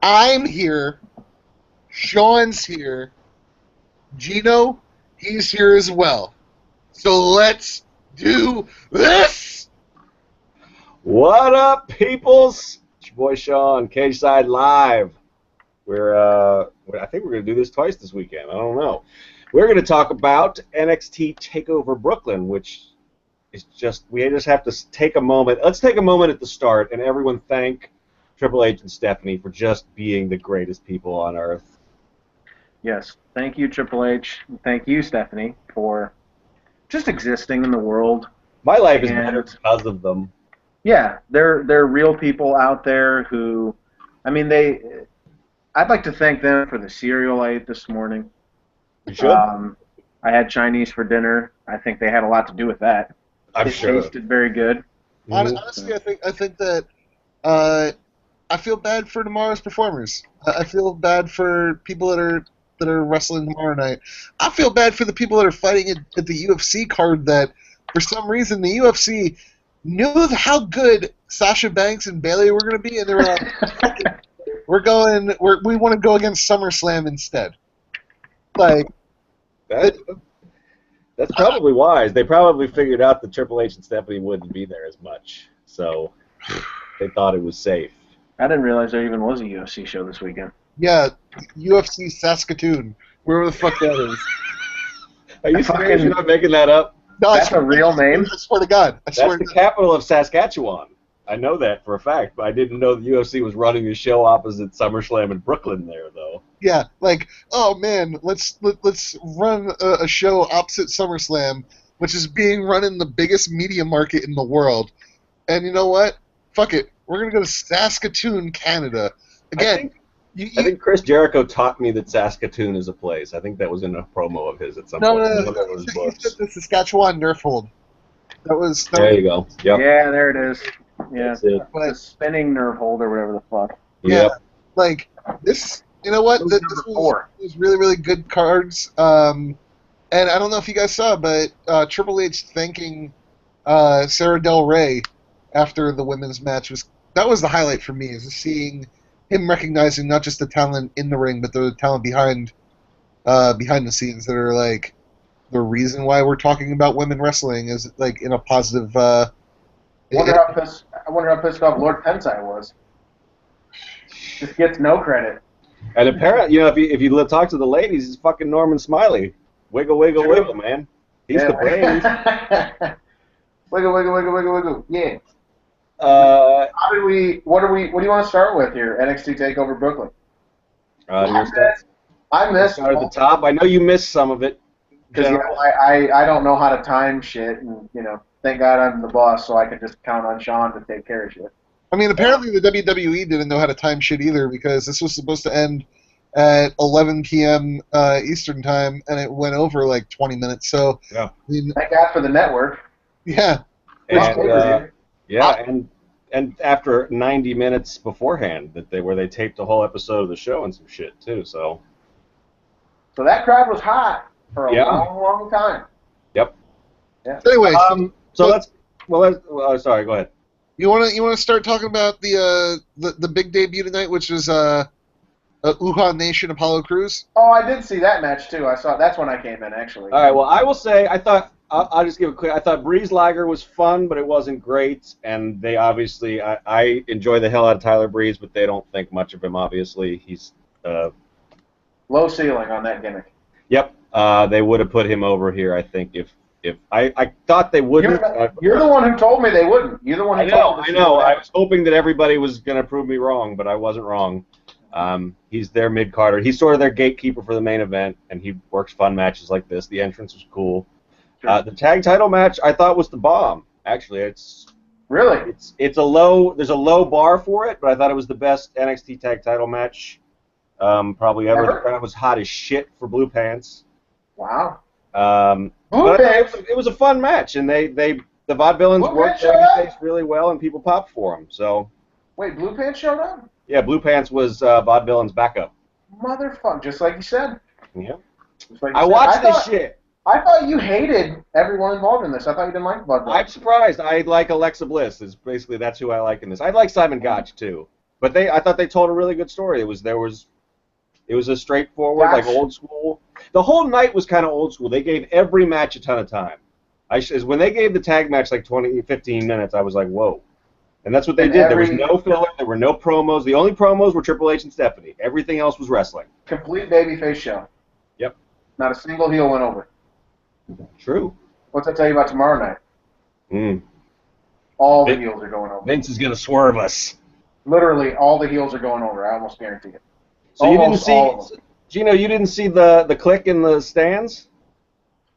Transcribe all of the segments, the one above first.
I'm here. Sean's here. Geno, he's here as well. So let's do this! What up, peoples? It's your boy Sean, Cageside Live. I think we're going to do this twice this weekend. I don't know. We're going to talk about NXT TakeOver Brooklyn, which is we just have to take a moment. Let's take a moment at the start and everyone thank Triple H and Stephanie for just being the greatest people on earth. Yes, thank you, Triple H. Thank you, Stephanie, for just existing in the world. My life is better because of them. Yeah, they're real people out there who, I mean, I'd like to thank them for the cereal I ate this morning. You should. I had Chinese for dinner. I think they had a lot to do with that. I'm sure. It tasted very good. Honestly, I think that I feel bad for tomorrow's performers. I feel bad for people that are wrestling tomorrow night. I feel bad for the people that are fighting at the UFC card that, for some reason, the UFC knew how good Sasha Banks and Bayley were going to be, and they were like, we want to go against SummerSlam instead. Like, that's probably wise. They probably figured out that Triple H and Stephanie wouldn't be there as much, so they thought it was safe. I didn't realize there even was a UFC show this weekend. Yeah, UFC Saskatoon, wherever the fuck that is. Are you serious? You're not making that up? No, that's a real name? I swear to God. That's the capital of Saskatchewan. I know that for a fact, but I didn't know the UFC was running a show opposite SummerSlam in Brooklyn there, though. Yeah, like, oh man, let's run a show opposite SummerSlam, which is being run in the biggest media market in the world. And you know what? Fuck it. We're going to go to Saskatoon, Canada. Again, I think Chris Jericho taught me that Saskatoon is a place. I think that was in a promo of his at some point. No. He said the Saskatchewan Nerf hold. There you go. Yep. Yeah, there it is. Yeah, the spinning nerve hold or whatever the fuck. Yeah, like this. You know what? This was really, really good cards. And I don't know if you guys saw, but Triple H thanking Sarah Del Rey after the women's match was the highlight for me. Is seeing him recognizing not just the talent in the ring, but the talent behind the scenes that are like the reason why we're talking about women wrestling is like in a positive. I wonder how pissed off Lord Tensai was. Just gets no credit. And apparently, if you talk to the ladies, it's fucking Norman Smiley. Wiggle, wiggle, wiggle, man. He's the brains. Wiggle, wiggle, wiggle, wiggle, wiggle. Yeah. What do you want to start with here? NXT TakeOver Brooklyn. I missed. Start at the top. I know you missed some of it. Because I don't know how to time shit, and thank God I'm the boss, so I can just count on Sean to take care of shit. I mean, apparently the WWE didn't know how to time shit either, because this was supposed to end at 11 p.m. Eastern time, and it went over like 20 minutes. So, yeah. I mean, thank God for the network. Yeah. And after 90 minutes beforehand, where they taped a whole episode of the show and some shit too. So that crowd was hot for a long, long time. Yep. Yeah. Anyway, sorry, go ahead. You want to start talking about the big debut tonight, which is Wuhan Nation Apollo Crews? Oh, I did see that match too. I saw that's when I came in actually. All right. Well, I will say I'll just give a quick. I thought Breeze Liger was fun, but it wasn't great. And they obviously, I enjoy the hell out of Tyler Breeze, but they don't think much of him. Obviously, he's low ceiling on that gimmick. Yep. They would have put him over here, I think, if I thought they wouldn't. You're the one who told me they wouldn't. You're the one who told me. I know. I was hoping that everybody was going to prove me wrong, but I wasn't wrong. He's their mid-carder. He's sort of their gatekeeper for the main event, and he works fun matches like this. The entrance was cool. Sure. The tag title match I thought was the bomb. Actually, it's a low. There's a low bar for it, but I thought it was the best NXT tag title match probably ever. The crowd was hot as shit for Blue Pants. Wow. But it was a fun match, and the Vaudevillains worked their face really well, and people popped for them. So. Wait, Blue Pants showed up? Yeah, Blue Pants was Vaudevillains' backup. Motherfucker, just like you said. Yeah. Like I watched this shit. I thought you hated everyone involved in this. I thought you didn't like Vaudevillains. I'm surprised. I like Alexa Bliss. That's who I like in this. I like Simon Gotch too, But I thought they told a really good story. It was a straightforward, like old school. The whole night was kind of old school. They gave every match a ton of time. When they gave the tag match like 15 minutes, I was like, whoa. And that's what they did. There was no filler. There were no promos. The only promos were Triple H and Stephanie. Everything else was wrestling. Complete babyface show. Yep. Not a single heel went over. True. What's that tell you about tomorrow night? All the heels are going over. Vince is going to swerve us. Literally, all the heels are going over. I almost guarantee it. So you didn't see, Geno, you didn't see the click in the stands?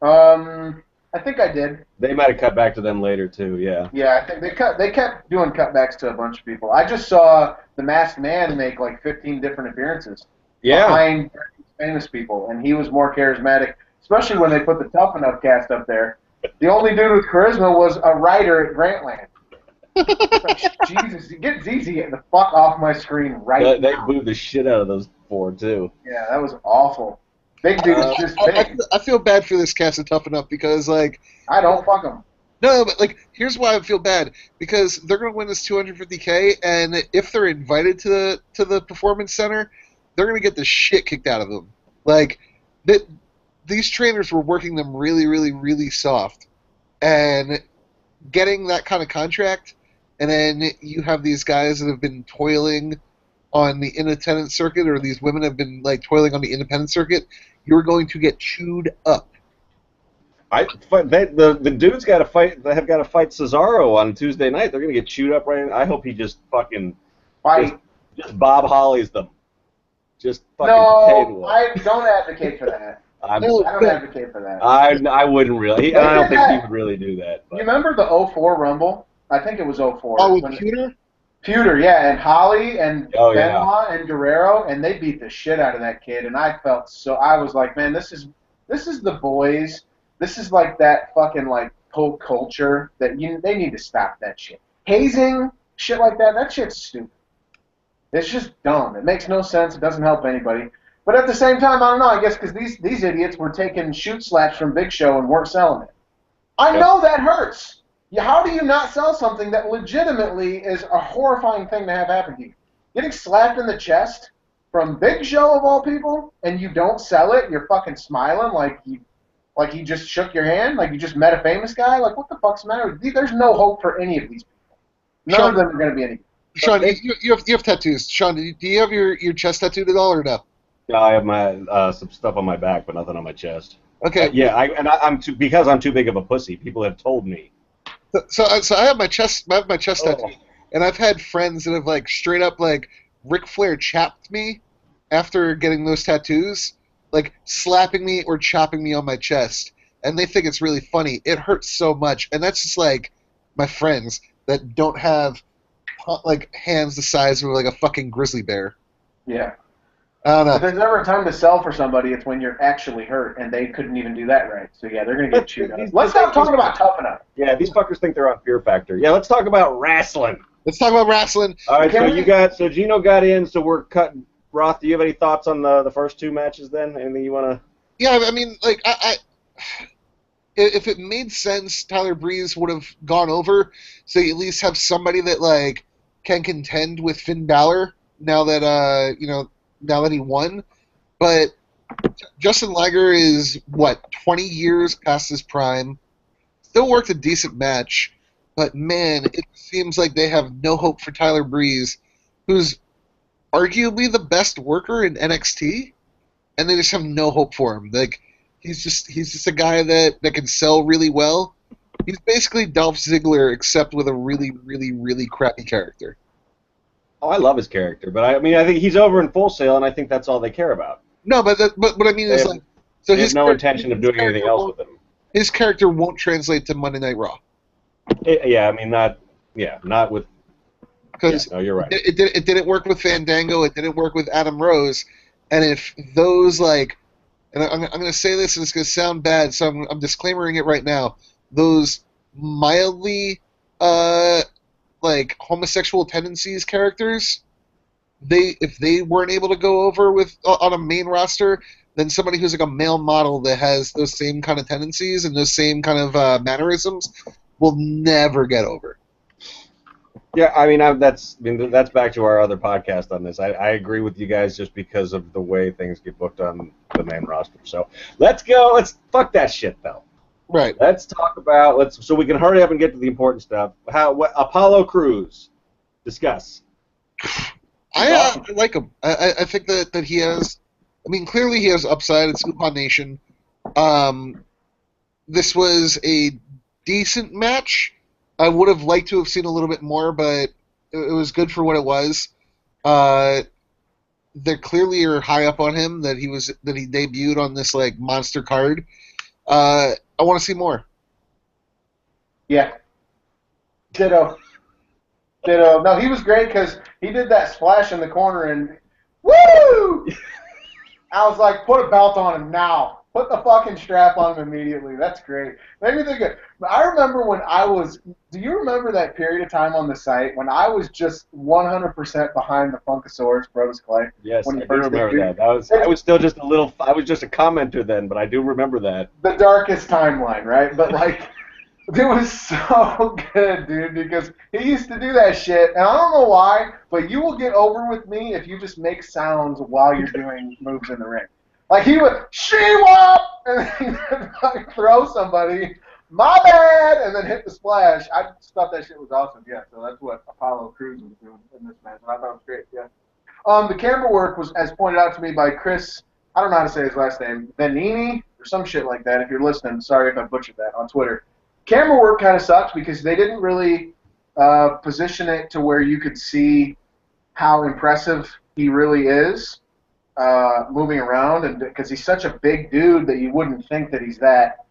I think I did. They might have cut back to them later too. Yeah. Yeah, I think they kept doing cutbacks to a bunch of people. I just saw the Masked Man make like 15 different appearances. Yeah. Behind famous people, and he was more charismatic, especially when they put the Tough Enough cast up there. The only dude with charisma was a writer at Grantland. Jesus, get ZZ the fuck off my screen right now. They booed the shit out of those 4 too. Yeah, that was awful. Big dude is just big. I feel bad for this cast of Tough Enough because, like... I don't fuck them. No, but, like, here's why I feel bad. Because they're going to win this $250K, and if they're invited to the Performance Center, they're going to get the shit kicked out of them. Like, these trainers were working them really, really, really soft. And getting that kind of contract, and then you have these guys that have been toiling on the independent circuit, or these women have been like toiling on the independent circuit, you're going to get chewed up. The dudes got to fight. They have got to fight Cesaro on Tuesday night. They're going to get chewed up right. I hope he just fucking fight. Just Bob Holly's them. Just fucking. No, I don't advocate for that. I don't advocate for that. I wouldn't really. I don't think he would really do that. But. You remember the 04 Rumble? I think it was 04. Oh, with Pewter? Pewter, yeah, and Holly and Benoit and Guerrero, and they beat the shit out of that kid, and I was like, man, this is the boys. This is like that fucking like pop culture that they need to stop that shit. Hazing, shit like that shit's stupid. It's just dumb. It makes no sense. It doesn't help anybody. But at the same time, I don't know, I guess because these idiots were taking shoot slaps from Big Show and weren't selling it. I know that hurts. How do you not sell something that legitimately is a horrifying thing to have happen to you? Getting slapped in the chest from Big Show of all people, and you don't sell it, you're fucking smiling like you just shook your hand, like you just met a famous guy? Like, what the fuck's the matter with you? There's no hope for any of these people. None of them are going to be any. Sean, you have tattoos. Sean, do you have your chest tattooed at all or no? Yeah, I have my some stuff on my back, but nothing on my chest. Okay. Because I'm too big of a pussy. People have told me. So I have my chest tattoo, and I've had friends that have like straight up like Ric Flair chapped me after getting those tattoos, like slapping me or chopping me on my chest, and they think it's really funny. It hurts so much, and that's just like my friends that don't have like hands the size of like a fucking grizzly bear. Yeah. I don't know. If there's ever a time to sell for somebody, it's when you're actually hurt, and they couldn't even do that right. So yeah, they're gonna get chewed up. Let's stop talking about Tough Enough. Yeah, these fuckers think they're on Fear Factor. Yeah, let's talk about wrestling. All right, so Geno got in, so we're cutting. Roth, do you have any thoughts on the first 2 matches then? Anything you want to... Yeah, I mean, like, if it made sense, Tyler Breeze would have gone over, so you at least have somebody that, like, can contend with Finn Balor now that, now that he won. But Justin Liger is, 20 years past his prime. Still worked a decent match, but, man, it seems like they have no hope for Tyler Breeze, who's arguably the best worker in NXT, and they just have no hope for him. Like, he's just a guy that can sell really well. He's basically Dolph Ziggler, except with a really, really, really crappy character. Oh, I love his character, but I think he's over in Full Sail, and I think that's all they care about. No, but what I mean is, like, so they have no intention of doing anything else with him. His character won't translate to Monday Night Raw. Not with. Because no, you're right. It didn't work with Fandango. It didn't work with Adam Rose. And if those, like, and I'm going to say this and it's going to sound bad, so I'm disclaimering it right now. Those mildly, like, homosexual tendencies characters, if they weren't able to go over on a main roster, then somebody who's like a male model that has those same kind of tendencies and those same kind of mannerisms will never get over. Yeah, I mean, that's back to our other podcast on this. I agree with you guys just because of the way things get booked on the main roster. So let's go. Let's fuck that shit though. Right. Let's talk about so we can hurry up and get to the important stuff. What Apollo Crews? Discuss. I like him. I think that he has. I mean, clearly he has upside. It's Upon Nation. This was a decent match. I would have liked to have seen a little bit more, but it was good for what it was. They clearly are high up on him that he debuted on this like monster card. I want to see more. Yeah. Ditto. No, he was great because he did that splash in the corner and woo! I was like, put a belt on him now. Put the fucking strap on him immediately. That's great. Made me think of. I remember when I was. Do you remember that period of time on the site when I was just 100% behind the Funkasaurus, Brodus Clay? Yes, I do remember that. I was still just a little. I was just a commenter then, but I do remember that. The darkest timeline, right? But like. It was so good, dude, because he used to do that shit, and I don't know why, but you will get over with me if you just make sounds while you're doing moves in the ring. Like, he would, she-wop, and then he would like, throw somebody, my bad, and then hit the splash. I just thought that shit was awesome, yeah, so that's what Apollo Crews was doing in this match, and I thought it was great, yeah. The camera work was, as pointed out to me by Chris, I don't know how to say his last name, Benini, or some shit like that. If you're listening, sorry if I butchered that, on Twitter. Camera work kind of sucks because they didn't really position it to where you could see how impressive he really is moving around, and because he's such a big dude that you wouldn't think that he's that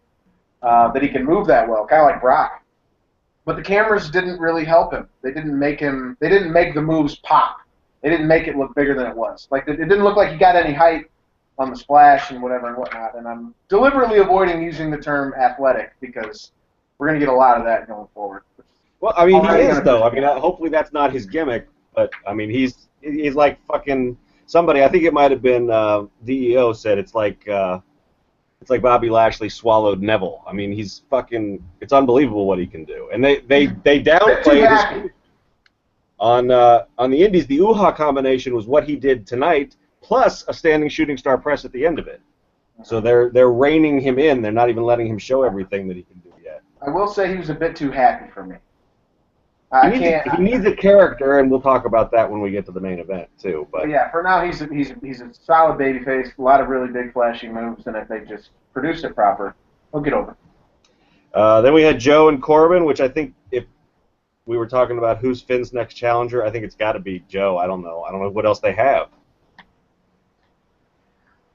he can move that well, kind of like Brock. But the cameras didn't really help him. They didn't make the moves pop. They didn't make it look bigger than it was. Like it didn't look like he got any height on the splash and whatever and whatnot. And I'm deliberately avoiding using the term athletic because we're going to get a lot of that going forward. Well, I mean, he is, though. I mean, hopefully that's not his gimmick, but, I mean, he's like fucking somebody, I think it might have been DEO said it's like Bobby Lashley swallowed Neville. I mean, he's fucking, it's unbelievable what he can do. And they downplay his on the Indies, the UHA combination was what he did tonight, plus a standing shooting star press at the end of it. So they're reining him in. They're not even letting him show everything that he can do yet. I will say he was a bit too happy for me. He needs a character, and we'll talk about that when we get to the main event too. But yeah, for now he's a solid babyface. A lot of really big, flashy moves, and if they just produce it proper, he'll get over. Then we had Joe and Corbin, which I think if we were talking about who's Finn's next challenger, I think it's got to be Joe. I don't know what else they have.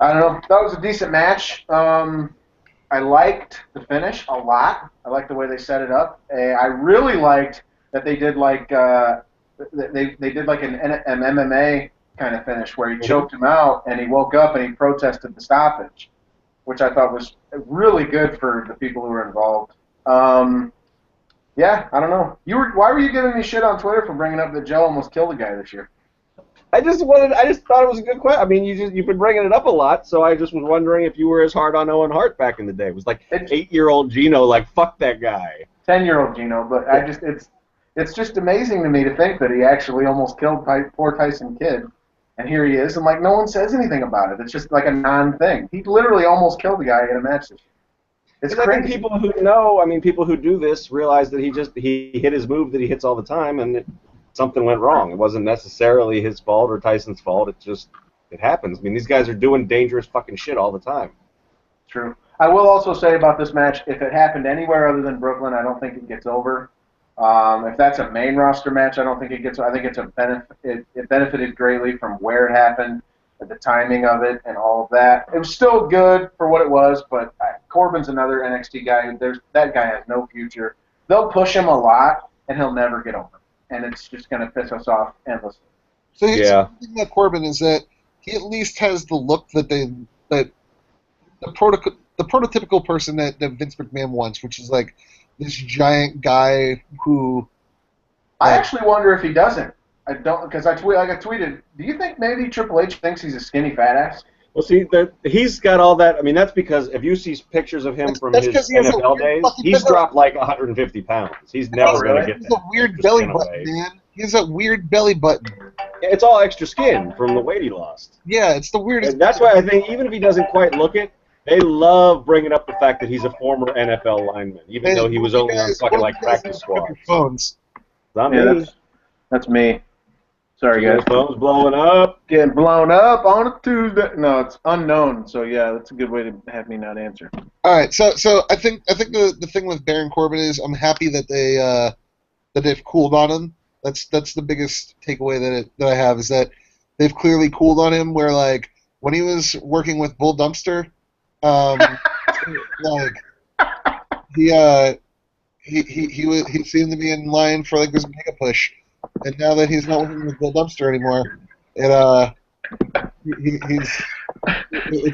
I don't know. That was a decent match. I liked the finish a lot. I liked the way they set it up. I really liked that they did like they did like an MMA kind of finish where he choked him out and he woke up and he protested the stoppage, which I thought was really good for the people who were involved. Yeah, I don't know. Why were you giving me shit on Twitter for bringing up that Joe almost killed a guy this year? I just thought it was a good question. I mean, you've been bringing it up a lot, so I just was wondering if you were as hard on Owen Hart back in the day. It was like 8-year-old Geno, like fuck that guy. 10-year-old Geno, but it's just amazing to me to think that he actually almost killed poor Tyson Kidd, and here he is, and like no one says anything about it. It's just like a non-thing. He literally almost killed a guy in a match this year. It's crazy. I think people who know, I mean, people who do this realize that he hit his move that he hits all the time, and something went wrong. It wasn't necessarily his fault or Tyson's fault. It happens. I mean, these guys are doing dangerous fucking shit all the time. True. I will also say about this match, if it happened anywhere other than Brooklyn, I don't think it gets over. If that's a main roster match, I don't think it gets. I think it's a benefit. It benefited greatly from where it happened, the timing of it, and all of that. It was still good for what it was, but Corbin's another NXT guy. That guy has no future. They'll push him a lot, and he'll never get over. And it's just going to piss us off endlessly. So the thing about Corbin is that he at least has the look that the prototypical person that Vince McMahon wants, which is like this giant guy who. I actually wonder if he doesn't. I don't, because I tweeted. Do you think maybe Triple H thinks he's a skinny fat ass? Well, see, he's got all that. I mean, that's because if you see pictures of him from his NFL days, he's dropped like 150 pounds. He's never going to get that. He's a weird belly button, man. He's a weird belly button. It's all extra skin from the weight he lost. Yeah, it's the weirdest. And that's why I think even if he doesn't quite look it, they love bringing up the fact that he's a former NFL lineman, even though he was only on fucking like practice squads. Phones. That's me. Sorry, guys. Phone's blowing up. Getting blown up on a Tuesday. No, it's unknown. So yeah, that's a good way to have me not answer. All right, so I think the thing with Baron Corbin is I'm happy that they've cooled on him. That's the biggest takeaway that I have is that they've clearly cooled on him. Where like when he was working with Bull Dumpster, like he seemed to be in line for like this mega push. And now that he's not working with Bill Dumpster anymore, it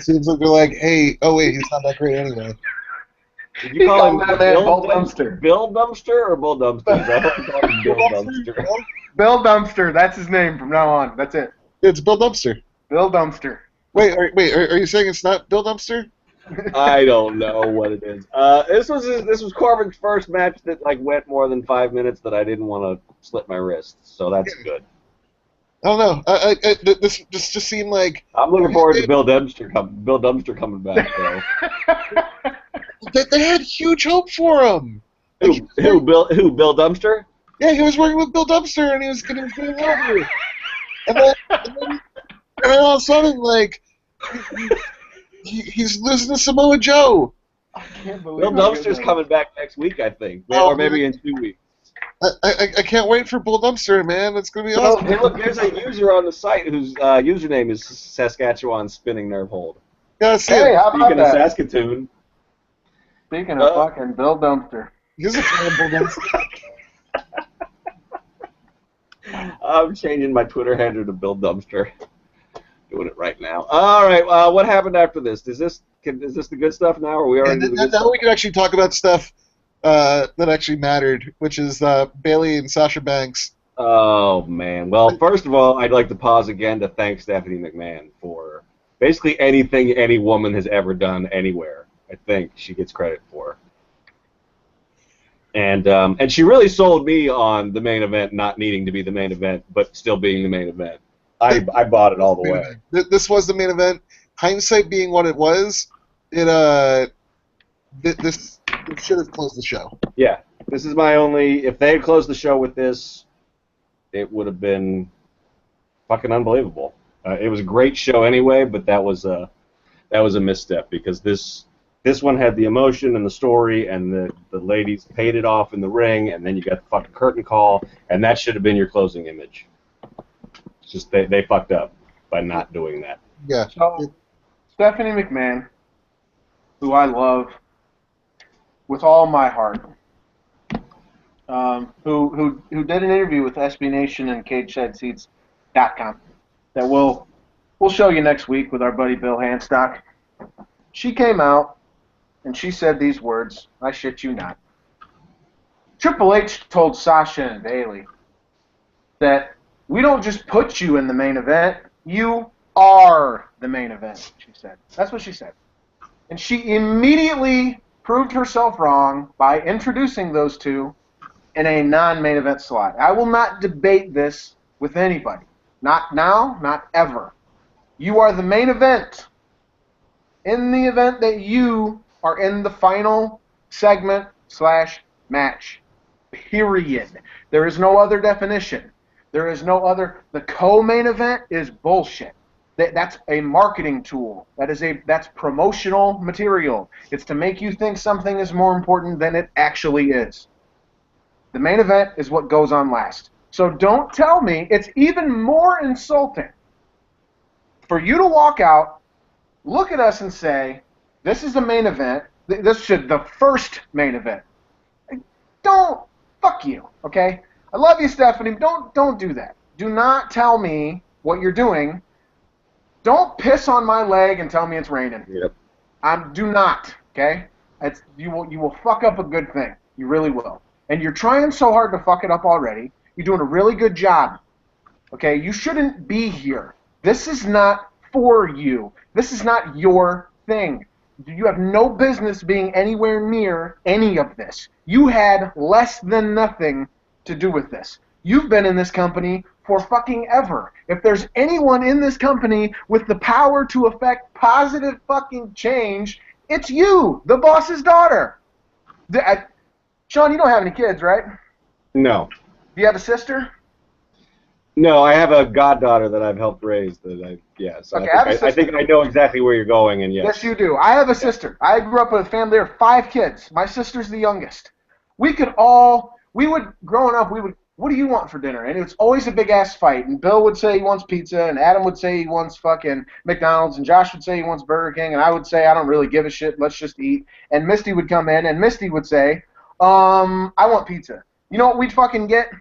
seems like they're like, hey, oh wait, he's not that great anyway. Did you call him Bill Dumpster? Bill Dumpster or Bull Dumpster? Bill Dumpster. Bill Dumpster. That's his name from now on. That's it. It's Bill Dumpster. Bill Dumpster. Wait. Are you saying it's not Bill Dumpster? I don't know what it is. This was Corbin's first match that like went more than 5 minutes that I didn't want to slit my wrist, so that's good. I don't know. This just seemed like I'm looking forward to Bill Dumpster coming back though. They had huge hope for him. Who Bill Dumpster? Yeah, he was working with Bill Dumpster and he was getting over. And then all of a sudden, like. He's losing to Samoa Joe. I can't believe Bill Dumpster's coming back next week, I think, or maybe in 2 weeks. I can't wait for Bull Dumpster, man. It's gonna be awesome. Hey, look, there's a user on the site whose username is Saskatchewan Spinning Nerve Hold. Yeah, hey, how about Speaking of Saskatoon. Speaking of fucking Bill Dumpster. He's a fan of Bull Dumpster. I'm changing my Twitter handle to Bill Dumpster. Doing it right now. All right. What happened after this? Is this the good stuff now, or are we already? Now we can actually talk about stuff that actually mattered, which is Bayley and Sasha Banks. Oh man. Well, first of all, I'd like to pause again to thank Stephanie McMahon for basically anything any woman has ever done anywhere. I think she gets credit for. And she really sold me on the main event not needing to be the main event, but still being the main event. I bought it all the way. This was the main event. Hindsight being what it was, this should have closed the show. Yeah, this is my only. If they had closed the show with this, it would have been fucking unbelievable. It was a great show anyway, but that was a misstep because this one had the emotion and the story, and the ladies paid it off in the ring, and then you got the fucking curtain call, and that should have been your closing image. Just they fucked up by not doing that. Yeah. So Stephanie McMahon, who I love with all my heart, who did an interview with SB Nation and CagesideSeats.com that we'll show you next week with our buddy Bill Handstock. She came out and she said these words, I shit you not. Triple H told Sasha and Bayley that we don't just put you in the main event, you are the main event, she said. That's what she said. And she immediately proved herself wrong by introducing those two in a non-main event slot. I will not debate this with anybody. Not now, not ever. You are the main event. In the event that you are in the final segment/match. Period. There is no other definition. There is no other. The co-main event is bullshit. That's a marketing tool. That's promotional material. It's to make you think something is more important than it actually is. The main event is what goes on last. So don't tell me. It's even more insulting for you to walk out, look at us and say, this is the main event. This should the first main event. Don't. Fuck you, okay? I love you, Stephanie. Don't do that. Do not tell me what you're doing. Don't piss on my leg and tell me it's raining. Yep. Do not, okay? You will fuck up a good thing. You really will. And you're trying so hard to fuck it up already. You're doing a really good job. Okay? You shouldn't be here. This is not for you. This is not your thing. You have no business being anywhere near any of this. You had less than nothing to do with this. You've been in this company for fucking ever. If there's anyone in this company with the power to affect positive fucking change, it's you, the boss's daughter. Sean, you don't have any kids, right? No. Do you have a sister? No, I have a goddaughter that I've helped raise. I think I know exactly where you're going, and yes. Yes, you do. I have a sister. I grew up with a family of 5 kids. My sister's the youngest. Growing up, what do you want for dinner? And it's always a big-ass fight. And Bill would say he wants pizza, and Adam would say he wants fucking McDonald's, and Josh would say he wants Burger King, and I would say I don't really give a shit, let's just eat. And Misty would come in, and Misty would say, I want pizza. You know what we'd fucking get?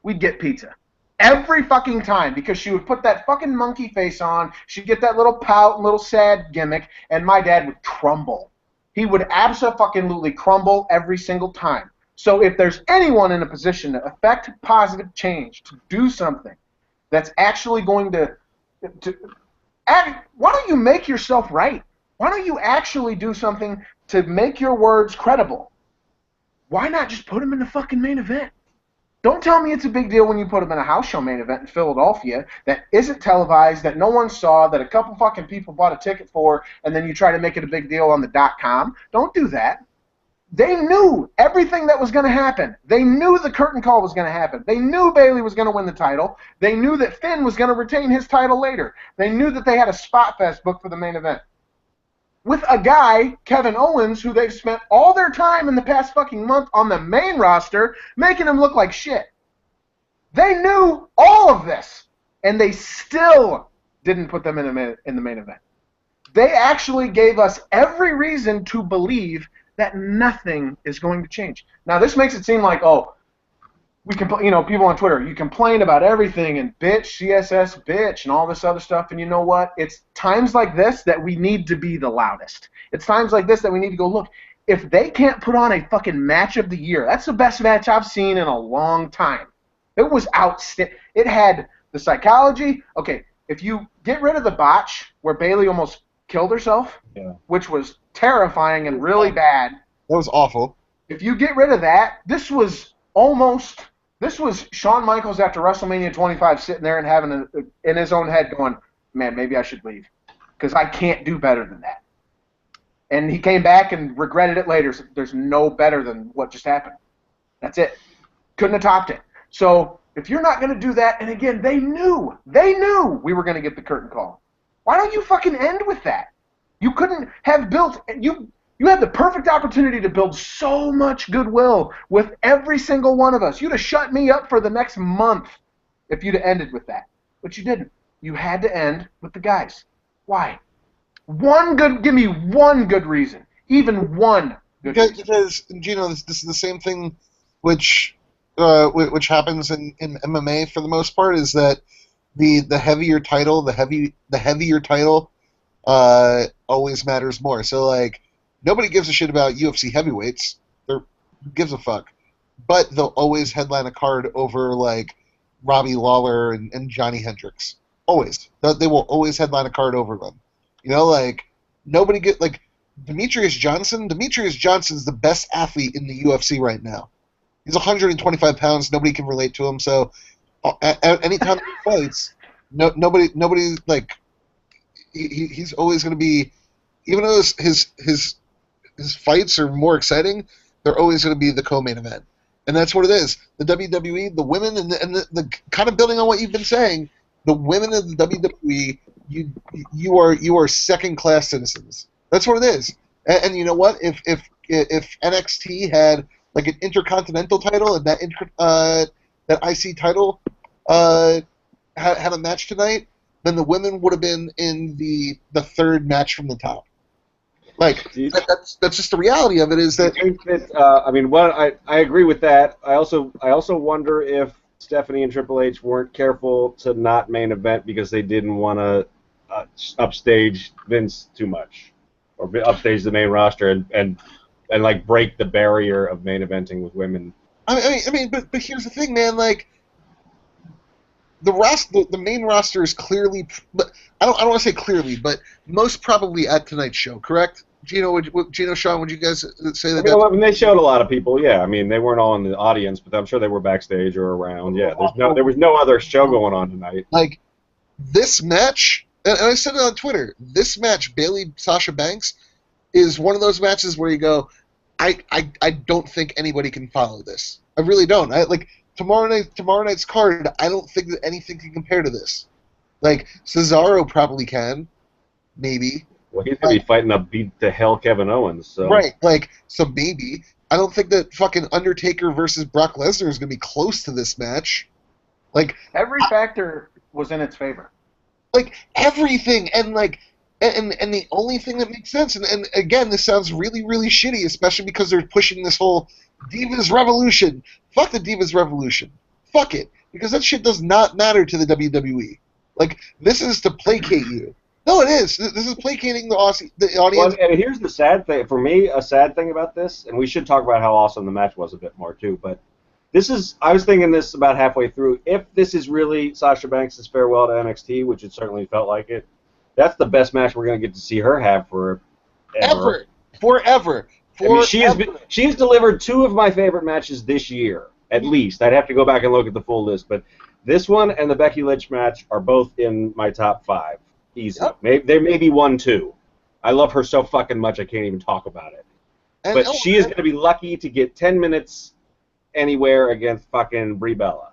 We'd get pizza. Every fucking time, because she would put that fucking monkey face on, she'd get that little pout and little sad gimmick, and my dad would crumble. He would absolutely crumble every single time. So if there's anyone in a position to affect positive change, to do something that's actually going to act, why don't you make yourself right? Why don't you actually do something to make your words credible? Why not just put them in the fucking main event? Don't tell me it's a big deal when you put them in a house show main event in Philadelphia that isn't televised, that no one saw, that a couple fucking people bought a ticket for, and then you try to make it a big deal on the .com. Don't do that. They knew everything that was going to happen. They knew the curtain call was going to happen. They knew Bayley was going to win the title. They knew that Finn was going to retain his title later. They knew that they had a spot fest booked for the main event. With a guy, Kevin Owens, who they've spent all their time in the past fucking month on the main roster, making him look like shit. They knew all of this, and they still didn't put them in the main event. They actually gave us every reason to believe that nothing is going to change. Now, this makes it seem like, people on Twitter, you complain about everything and bitch, CSS bitch, and all this other stuff, and you know what? It's times like this that we need to be the loudest. It's times like this that we need to go, look, if they can't put on a fucking match of the year, that's the best match I've seen in a long time. It was outstanding. It had the psychology. Okay, if you get rid of the botch where Bayley almost killed herself, which was terrifying and really bad. That was awful. If you get rid of that, this was Shawn Michaels after WrestleMania 25 sitting there and having in his own head going, man, maybe I should leave because I can't do better than that. And he came back and regretted it later. So there's no better than what just happened. That's it. Couldn't have topped it. So if you're not going to do that, and again, they knew we were going to get the curtain call. Why don't you fucking end with that? You couldn't have built you had the perfect opportunity to build so much goodwill with every single one of us. You'd have shut me up for the next month if you'd have ended with that. But you didn't. You had to end with the guys. Why? Give me one good reason. Even one good reason. Because, Geno, this is the same thing which happens in MMA for the most part, is that the heavier title, the heavier title always matters more. So, like, nobody gives a shit about UFC heavyweights. Who gives a fuck? But they'll always headline a card over, like, Robbie Lawler and Johnny Hendricks. Always. They will always headline a card over them. You know, like, nobody like, Demetrius Johnson's the best athlete in the UFC right now. He's 125 pounds. Nobody can relate to him. So, anytime he fights, nobody, like, he's always going to be, even though his fights are more exciting, they're always going to be the co-main event. And that's what it is. The WWE, the women, and the kind of building on what you've been saying, the women of the WWE, you are second-class citizens. That's what it is. And you know what? If NXT had like an intercontinental title and that IC title had a match tonight, then the women would have been in the third match from the top. Like, that's just the reality of it. Is that? I think that I agree with that. I also wonder if Stephanie and Triple H weren't careful to not main event because they didn't want to upstage Vince too much, or upstage the main roster and like break the barrier of main eventing with women. I mean, but here's the thing, man. Like, the main roster is clearly, but I don't want to say clearly, but most probably at tonight's show, correct? Geno, Sean, would you guys say that? I mean, they showed a lot of people. Yeah, I mean, they weren't all in the audience, but I'm sure they were backstage or around. Yeah, there was no other show going on tonight. Like this match, and I said it on Twitter. This match, Bayley Sasha Banks, is one of those matches where you go, I don't think anybody can follow this. I really don't. Tomorrow night's card, I don't think that anything can compare to this. Like Cesaro probably can, maybe. Well, he's gonna be fighting a beat to hell Kevin Owens. So. Right, so maybe. I don't think that fucking Undertaker versus Brock Lesnar is gonna be close to this match. Like every factor was in its favor. Like everything, and the only thing that makes sense, and again, this sounds really, really shitty, especially because they're pushing this whole Divas Revolution. Fuck the Divas Revolution. Fuck it, because that shit does not matter to the WWE. Like this is to placate you. No, it is. This is placating the audience. Well, and here's the sad thing. For me, a sad thing about this, and we should talk about how awesome the match was a bit more, too, but I was thinking this about halfway through. If this is really Sasha Banks' farewell to NXT, which it certainly felt like it, that's the best match we're going to get to see her have forever. I mean, she's delivered two of my favorite matches this year, at least. I'd have to go back and look at the full list, but this one and the Becky Lynch match are both in my top 5. Easy. Yep. There may be 1, 2. I love her so fucking much I can't even talk about it. But she is going to be lucky to get 10 minutes anywhere against fucking Brie Bella.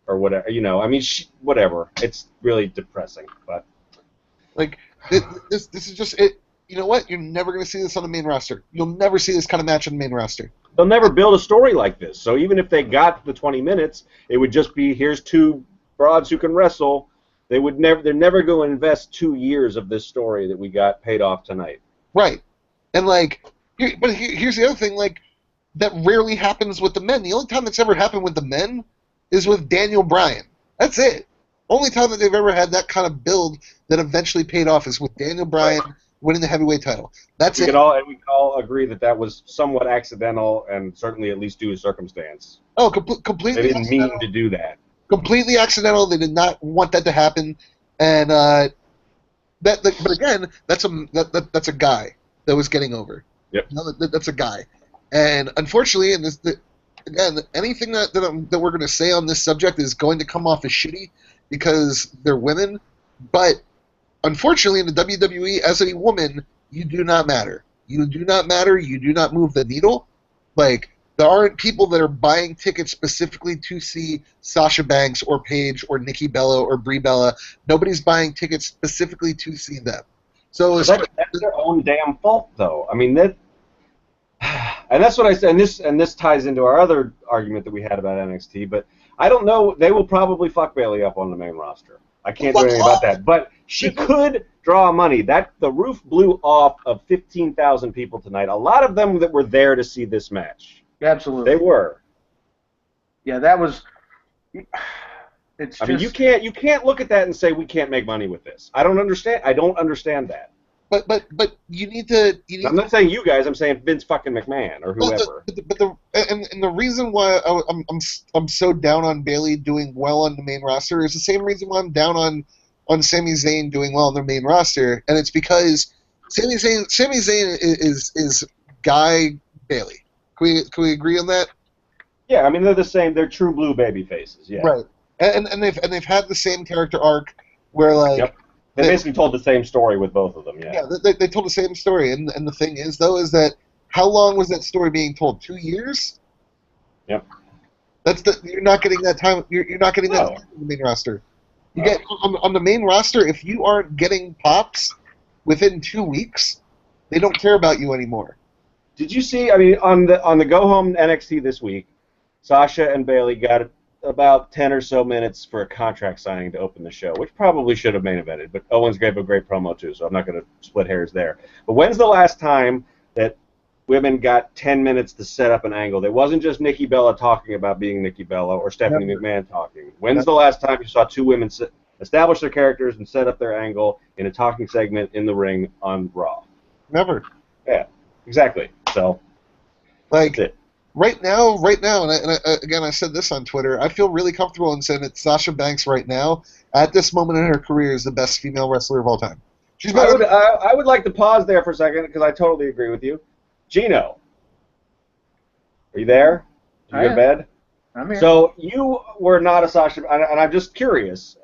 Or whatever. I mean, whatever. It's really depressing. But this is just it. You know what? You're never going to see this on the main roster. You'll never see this kind of match on the main roster. They'll never build a story like this. So even if they got the 20 minutes, it would just be, here's 2 broads who can wrestle. They're never going to invest 2 years of this story that we got paid off tonight. Right. And here's the other thing, that rarely happens with the men. The only time that's ever happened with the men is with Daniel Bryan. That's it. Only time that they've ever had that kind of build that eventually paid off is with Daniel Bryan winning the heavyweight title. That's it. We can all agree that was somewhat accidental and certainly at least due to circumstance. Oh, completely. They didn't mean to do that. Completely accidental. They did not want that to happen, and but again, that's a guy that was getting over. Yep. That's a guy, and unfortunately, again, anything that we're going to say on this subject is going to come off as shitty because they're women, but unfortunately, in the WWE, as a woman, you do not matter. You do not matter. You do not move the needle. There aren't people that are buying tickets specifically to see Sasha Banks or Paige or Nikki Bella or Brie Bella. Nobody's buying tickets specifically to see them. So that's their own damn fault, though. I mean, and that's what I said. And this ties into our other argument that we had about NXT. But I don't know. They will probably fuck Bayley up on the main roster. I can't do anything about that. But she could draw money. The roof blew off of 15,000 people tonight. A lot of them that were there to see this match. Absolutely. They were. Yeah, that was. I mean, you can't look at that and say we can't make money with this. I don't understand that. But you need to. I'm not saying you guys. I'm saying Vince fucking McMahon or whoever. And the reason why I'm so down on Bayley doing well on the main roster is the same reason why I'm down on Sami Zayn doing well on the main roster, and it's because Sami Zayn is Guy Bayley. Can we agree on that? Yeah, I mean they're the same. They're true blue baby faces. Yeah. Right. And they've had the same character arc where Yep. They basically told the same story with both of them. Yeah. Yeah. They told the same story, and the thing is is that how long was that story being told? 2 years. Yep. You're not getting that time. You're not getting that time on the main roster. You get on the main roster if you aren't getting pops within 2 weeks, they don't care about you anymore. Did you see? I mean, on the go home NXT this week, Sasha and Bayley got about 10 or so minutes for a contract signing to open the show, which probably should have main evented. But Owens gave a great promo too, so I'm not going to split hairs there. But when's the last time that women got 10 minutes to set up an angle? There wasn't just Nikki Bella talking about being Nikki Bella or Stephanie McMahon talking. When's the last time you saw 2 women establish their characters and set up their angle in a talking segment in the ring on Raw? Never. Yeah. Exactly. So, that's it. right now, again, I said this on Twitter, I feel really comfortable in saying that Sasha Banks right now, at this moment in her career, is the best female wrestler of all time. She's better. I would like to pause there for a second because I totally agree with you. Geno, are you there? Did you go to bed? I'm here. So you were not a Sasha, and I'm just curious.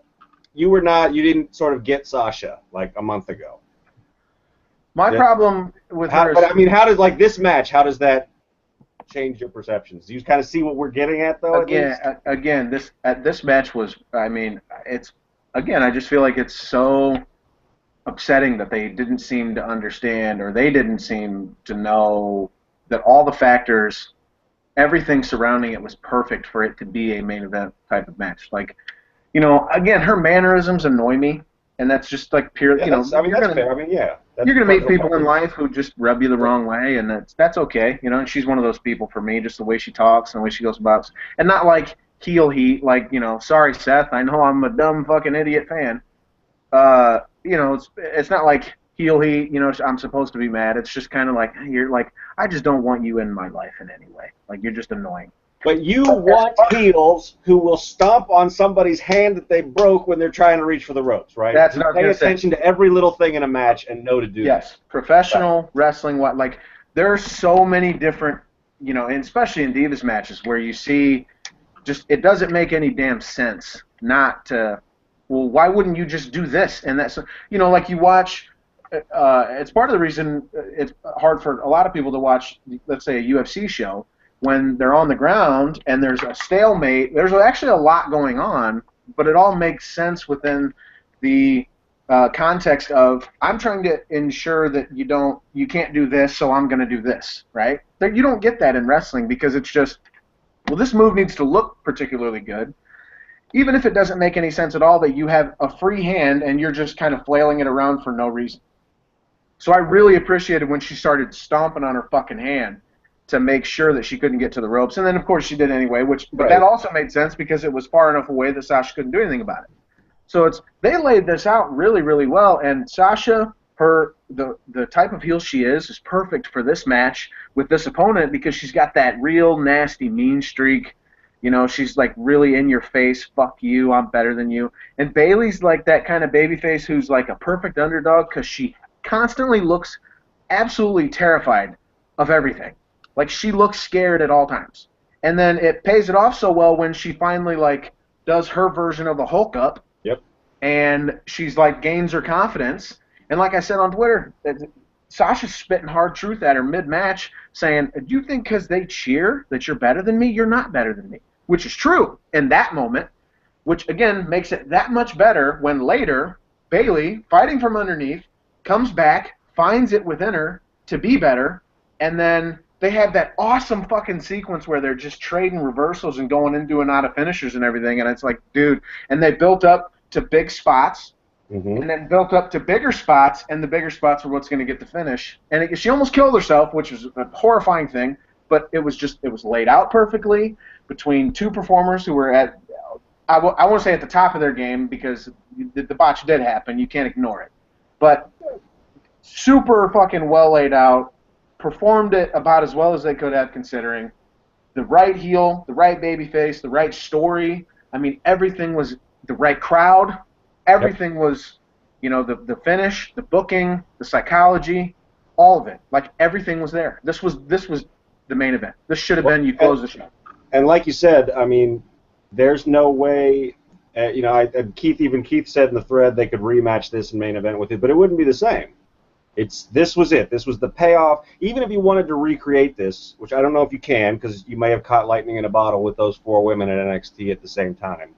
You didn't sort of get Sasha like a month ago. My problem with her is... But I mean, how does, like, this match, how does that change your perceptions? Do you kind of see what we're getting at, though? Again, this match was, I mean, it's, again, I just feel like it's so upsetting that they didn't seem to understand, or they didn't seem to know that all the factors, everything surrounding it was perfect for it to be a main event type of match. Like, you know, again, her mannerisms annoy me, and that's just like pure, you know. I mean, that's fair. I mean, yeah. You're going to meet people in life who just rub you the wrong way, and that's okay. You know, and she's one of those people for me, just the way she talks and the way she goes about it. And not like heel heat, like, you know, sorry, Seth, I know I'm a dumb fucking idiot fan. You know, it's not like heel heat, you know, I'm supposed to be mad. It's just kind of like, you're like, I just don't want you in my life in any way. Like, you're just annoying. But you want heels who will stomp on somebody's hand that they broke when they're trying to reach for the ropes, right? That's what I was pay gonna say. attention to every little thing in a match and know to do Yes, that. professional wrestling. Like, there's so many different, you know, and especially in Divas matches where you see just, it doesn't make any damn sense not to, well, why wouldn't you just do this? And that's, you know, like you watch, it's part of the reason it's hard for a lot of people to watch, let's say, a UFC show, when they're on the ground and there's a stalemate. There's actually a lot going on, but it all makes sense within the context of, I'm trying to ensure that you can't do this, so I'm going to do this, right? You don't get that in wrestling because it's just, well, this move needs to look particularly good, even if it doesn't make any sense at all that you have a free hand and you're just kind of flailing it around for no reason. So I really appreciated when she started stomping on her fucking hand to make sure that she couldn't get to the ropes. And then, of course, she did anyway, but that also made sense because it was far enough away that Sasha couldn't do anything about it. So they laid this out really, really well, and Sasha, the type of heel she is perfect for this match with this opponent because she's got that real nasty mean streak. You know, she's like really in your face, fuck you, I'm better than you. And Bayley's like that kind of babyface who's like a perfect underdog because she constantly looks absolutely terrified of everything. Like, she looks scared at all times. And then it pays it off so well when she finally, like, does her version of a Hulk up. Yep. And she's, like, gains her confidence. And like I said on Twitter, Sasha's spitting hard truth at her mid-match, saying, do you think because they cheer that you're better than me? You're not better than me. Which is true in that moment, which, again, makes it that much better when later Bayley, fighting from underneath, comes back, finds it within her to be better, and then they have that awesome fucking sequence where they're just trading reversals and going into and out of finishers and everything, and it's like, dude, and they built up to big spots, and then built up to bigger spots, and the bigger spots were what's going to get the finish. And she almost killed herself, which was a horrifying thing, but it was laid out perfectly between two performers who were at, I won't say at the top of their game because the botch did happen, you can't ignore it, but super fucking well laid out, performed it about as well as they could have, considering the right heel, the right babyface, the right story. I mean, everything was the right crowd. Everything was, you know, the finish, the booking, the psychology, all of it. Like, everything was there. This was the main event. This should have been, you close the show. And like you said, I mean, there's no way, you know, Keith said in the thread they could rematch this in main event with it, but it wouldn't be the same. This was it. This was the payoff. Even if you wanted to recreate this, which I don't know if you can, because you may have caught lightning in a bottle with those 4 women at NXT at the same time.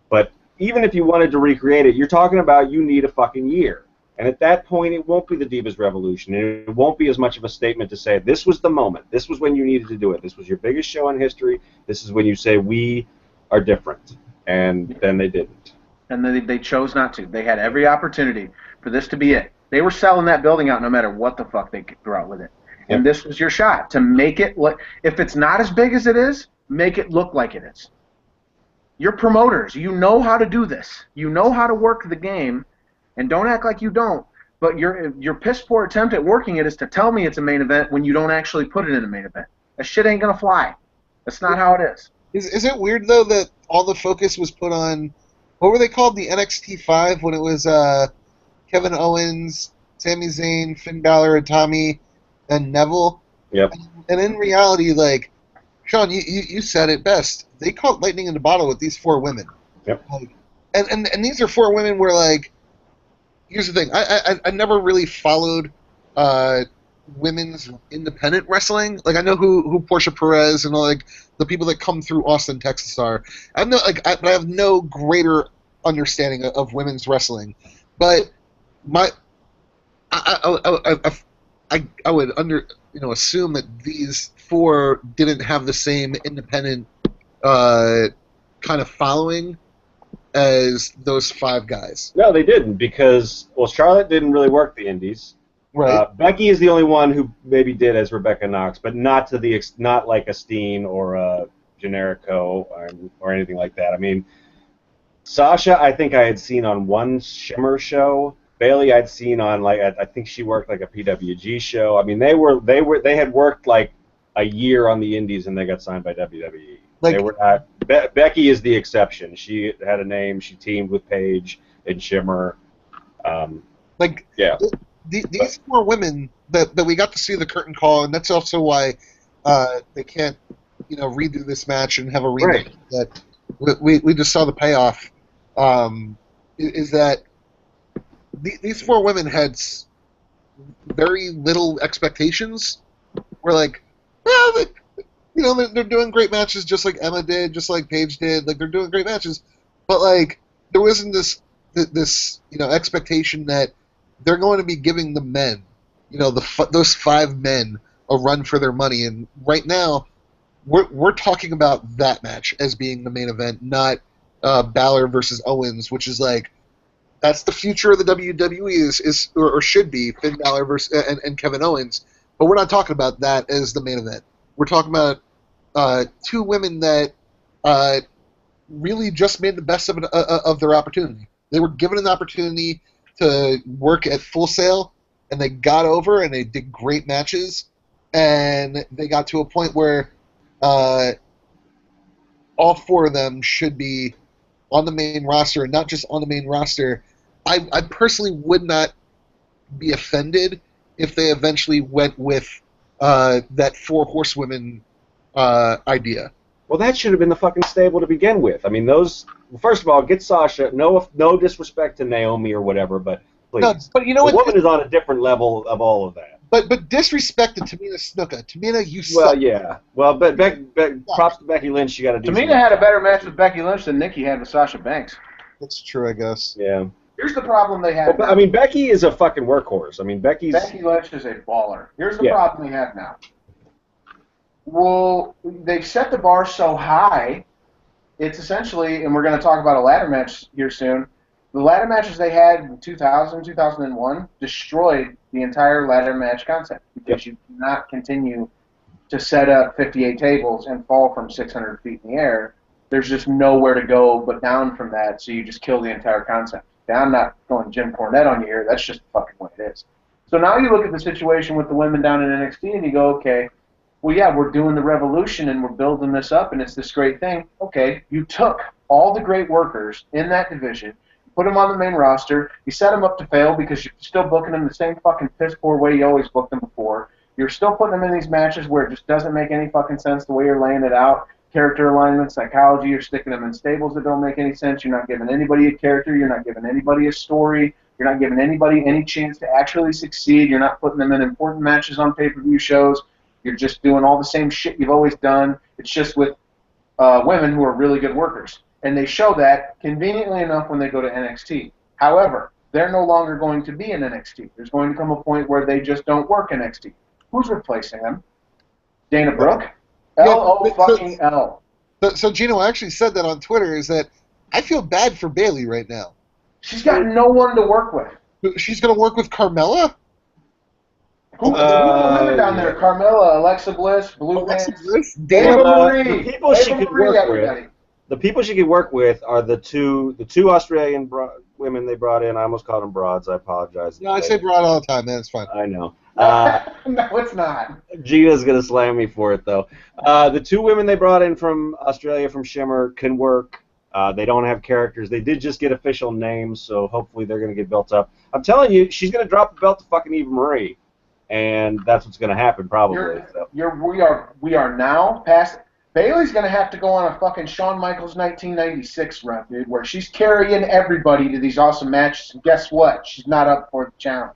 But even if you wanted to recreate it, you're talking about you need a fucking year. And at that point, it won't be the Divas Revolution. And it won't be as much of a statement to say, this was the moment. This was when you needed to do it. This was your biggest show in history. This is when you say, we are different. And then they didn't. And then they chose not to. They had every opportunity for this to be it. They were selling that building out no matter what the fuck they could throw out with it. And this was your shot to make it look, if it's not as big as it is, make it look like it is. You're promoters. You know how to do this. You know how to work the game, and don't act like you don't. But your piss poor attempt at working it is to tell me it's a main event when you don't actually put it in a main event. That shit ain't gonna fly. That's not how it is. Is it weird though that all the focus was put on what were they called, the NXT 5, when it was Kevin Owens, Sami Zayn, Finn Balor, Tommy, and Neville? Yep. And in reality, like, Sean, you said it best. They caught lightning in the bottle with these 4 women. Yep. Like, and these are 4 women where, like, here's the thing. I never really followed women's independent wrestling. Like, I know who Portia Perez and all, like, the people that come through Austin, Texas are. I have no greater understanding of women's wrestling. But I would assume that these 4 didn't have the same independent kind of following as those 5 guys. No, they didn't, because, well, Charlotte didn't really work the indies. Right. Becky is the only one who maybe did as Rebecca Knox, but not like a Steen or a Generico or anything like that. I mean, Sasha, I think I had seen on one Shimmer show. Bayley, I'd seen on, like, I think she worked like a PWG show. I mean, they had worked like a year on the indies and they got signed by WWE. Like, they were not. Becky is the exception. She had a name. She teamed with Paige and Shimmer. Yeah. These 4 women that we got to see the curtain call, and that's also why they can't, redo this match and have a rematch. Right. That we just saw the payoff. Is that these 4 women had very little expectations. We're like, well, they're doing great matches, just like Emma did, just like Paige did. Like, they're doing great matches, but like there wasn't this expectation that they're going to be giving the men, those 5 men, a run for their money. And right now, we're talking about that match as being the main event, not Balor versus Owens, which is like, that's the future of the WWE or should be Finn Balor versus and Kevin Owens. But we're not talking about that as the main event. We're talking about 2 women that really just made the best of their opportunity. They were given an opportunity to work at Full Sail, and they got over, and they did great matches, and they got to a point where all 4 of them should be on the main roster, and not just on the main roster. I personally would not be offended if they eventually went with that 4 horsewomen idea. Well, that should have been the fucking stable to begin with. I mean, first of all, get Sasha. No disrespect to Naomi or whatever, but please. No, but you know the woman is on a different level of all of that. But disrespect to Tamina Snuka. Tamina, you suck. Well, yeah. Well, but props to Becky Lynch. She got to do. Tamina had a better match with Becky Lynch than Nikki had with Sasha Banks. That's true, I guess. Yeah. Here's the problem they have. Well, I mean, Becky is a fucking workhorse. I mean, Becky Lynch is a baller. Here's the problem they have now. Well, they've set the bar so high, it's essentially, and we're going to talk about a ladder match here soon, the ladder matches they had in 2000, 2001 destroyed the entire ladder match concept because you do not continue to set up 58 tables and fall from 600 feet in the air. There's just nowhere to go but down from that, so you just kill the entire concept. Now, I'm not going Jim Cornette on you here. That's just fucking what it is. So now you look at the situation with the women down in NXT and you go, okay, well, yeah, we're doing the revolution and we're building this up and it's this great thing. Okay, you took all the great workers in that division, put them on the main roster, you set them up to fail because you're still booking them the same fucking piss-poor way you always booked them before. You're still putting them in these matches where it just doesn't make any fucking sense the way you're laying it out. Character alignment, psychology, you're sticking them in stables that don't make any sense. You're not giving anybody a character. You're not giving anybody a story. You're not giving anybody any chance to actually succeed. You're not putting them in important matches on pay-per-view shows. You're just doing all the same shit you've always done. It's just with women who are really good workers. And they show that conveniently enough when they go to NXT. However, they're no longer going to be in NXT. There's going to come a point where they just don't work NXT. Who's replacing them? Dana Brooke? L-O-fucking-L. So Geno actually said that on Twitter, is that I feel bad for Bayley right now. She's got no one to work with. She's going to work with Carmella? Who are the women down there? Carmella, Alexa Bliss, Blue Pants, Dana Marie. The people she could work with. The people she could work with are the two Australian women they brought in. I almost called them broads. I apologize. No, I say broad all the time, man. It's fine. I know. No, it's not. Gina's going to slam me for it, though. The two women they brought in from Australia, from Shimmer, can work. They don't have characters. They did just get official names, so hopefully they're going to get built up. I'm telling you, she's going to drop the belt to fucking Eva Marie, and that's what's going to happen, probably. We are now past. Bayley's going to have to go on a fucking Shawn Michaels 1996 run, dude, where she's carrying everybody to these awesome matches, and guess what? She's not up for the challenge.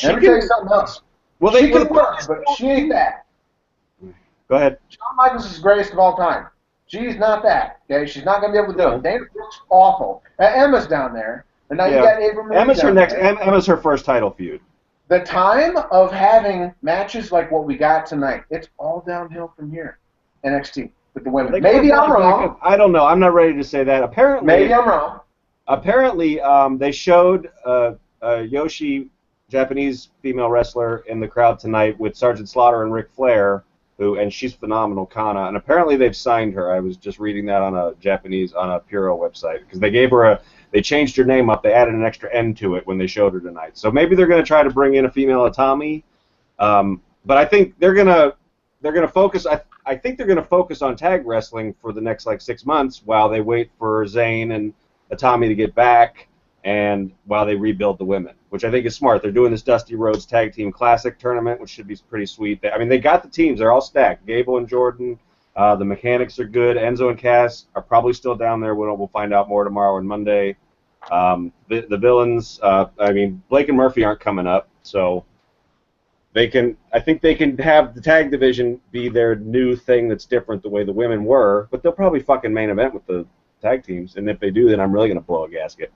Let me tell you something else. Well, she can work, but she ain't that. Go ahead. Shawn Michaels is the greatest of all time. She's not that. Okay, she's not going to be able to do it. Dana Brooke's awful. Emma's down there, and now you got Ava Marie. Emma's her first title feud. The time of having matches like what we got tonight, it's all downhill from here. NXT with the women. Maybe I'm wrong. I don't know. I'm not ready to say that. Apparently, maybe I'm wrong. Apparently, they showed Yoshi, Japanese female wrestler, in the crowd tonight with Sergeant Slaughter and Ric Flair, and she's phenomenal, Kana. And apparently they've signed her. I was just reading that on a Puro website, because they changed her name up. They added an extra N to it when they showed her tonight. So maybe they're going to try to bring in a female Atami. But I think they're going to focus. I think they're going to focus on tag wrestling for the next 6 months while they wait for Zayn and Atami to get back, and while they rebuild the women, which I think is smart. They're doing this Dusty Rhodes Tag Team Classic tournament, which should be pretty sweet. They got the teams. They're all stacked. Gable and Jordan. The mechanics are good. Enzo and Cass are probably still down there. We'll find out more tomorrow and Monday. The villains, Blake and Murphy aren't coming up, so I think they can have the tag division be their new thing that's different the way the women were, but they'll probably fucking main event with the tag teams, and if they do, then I'm really going to blow a gasket.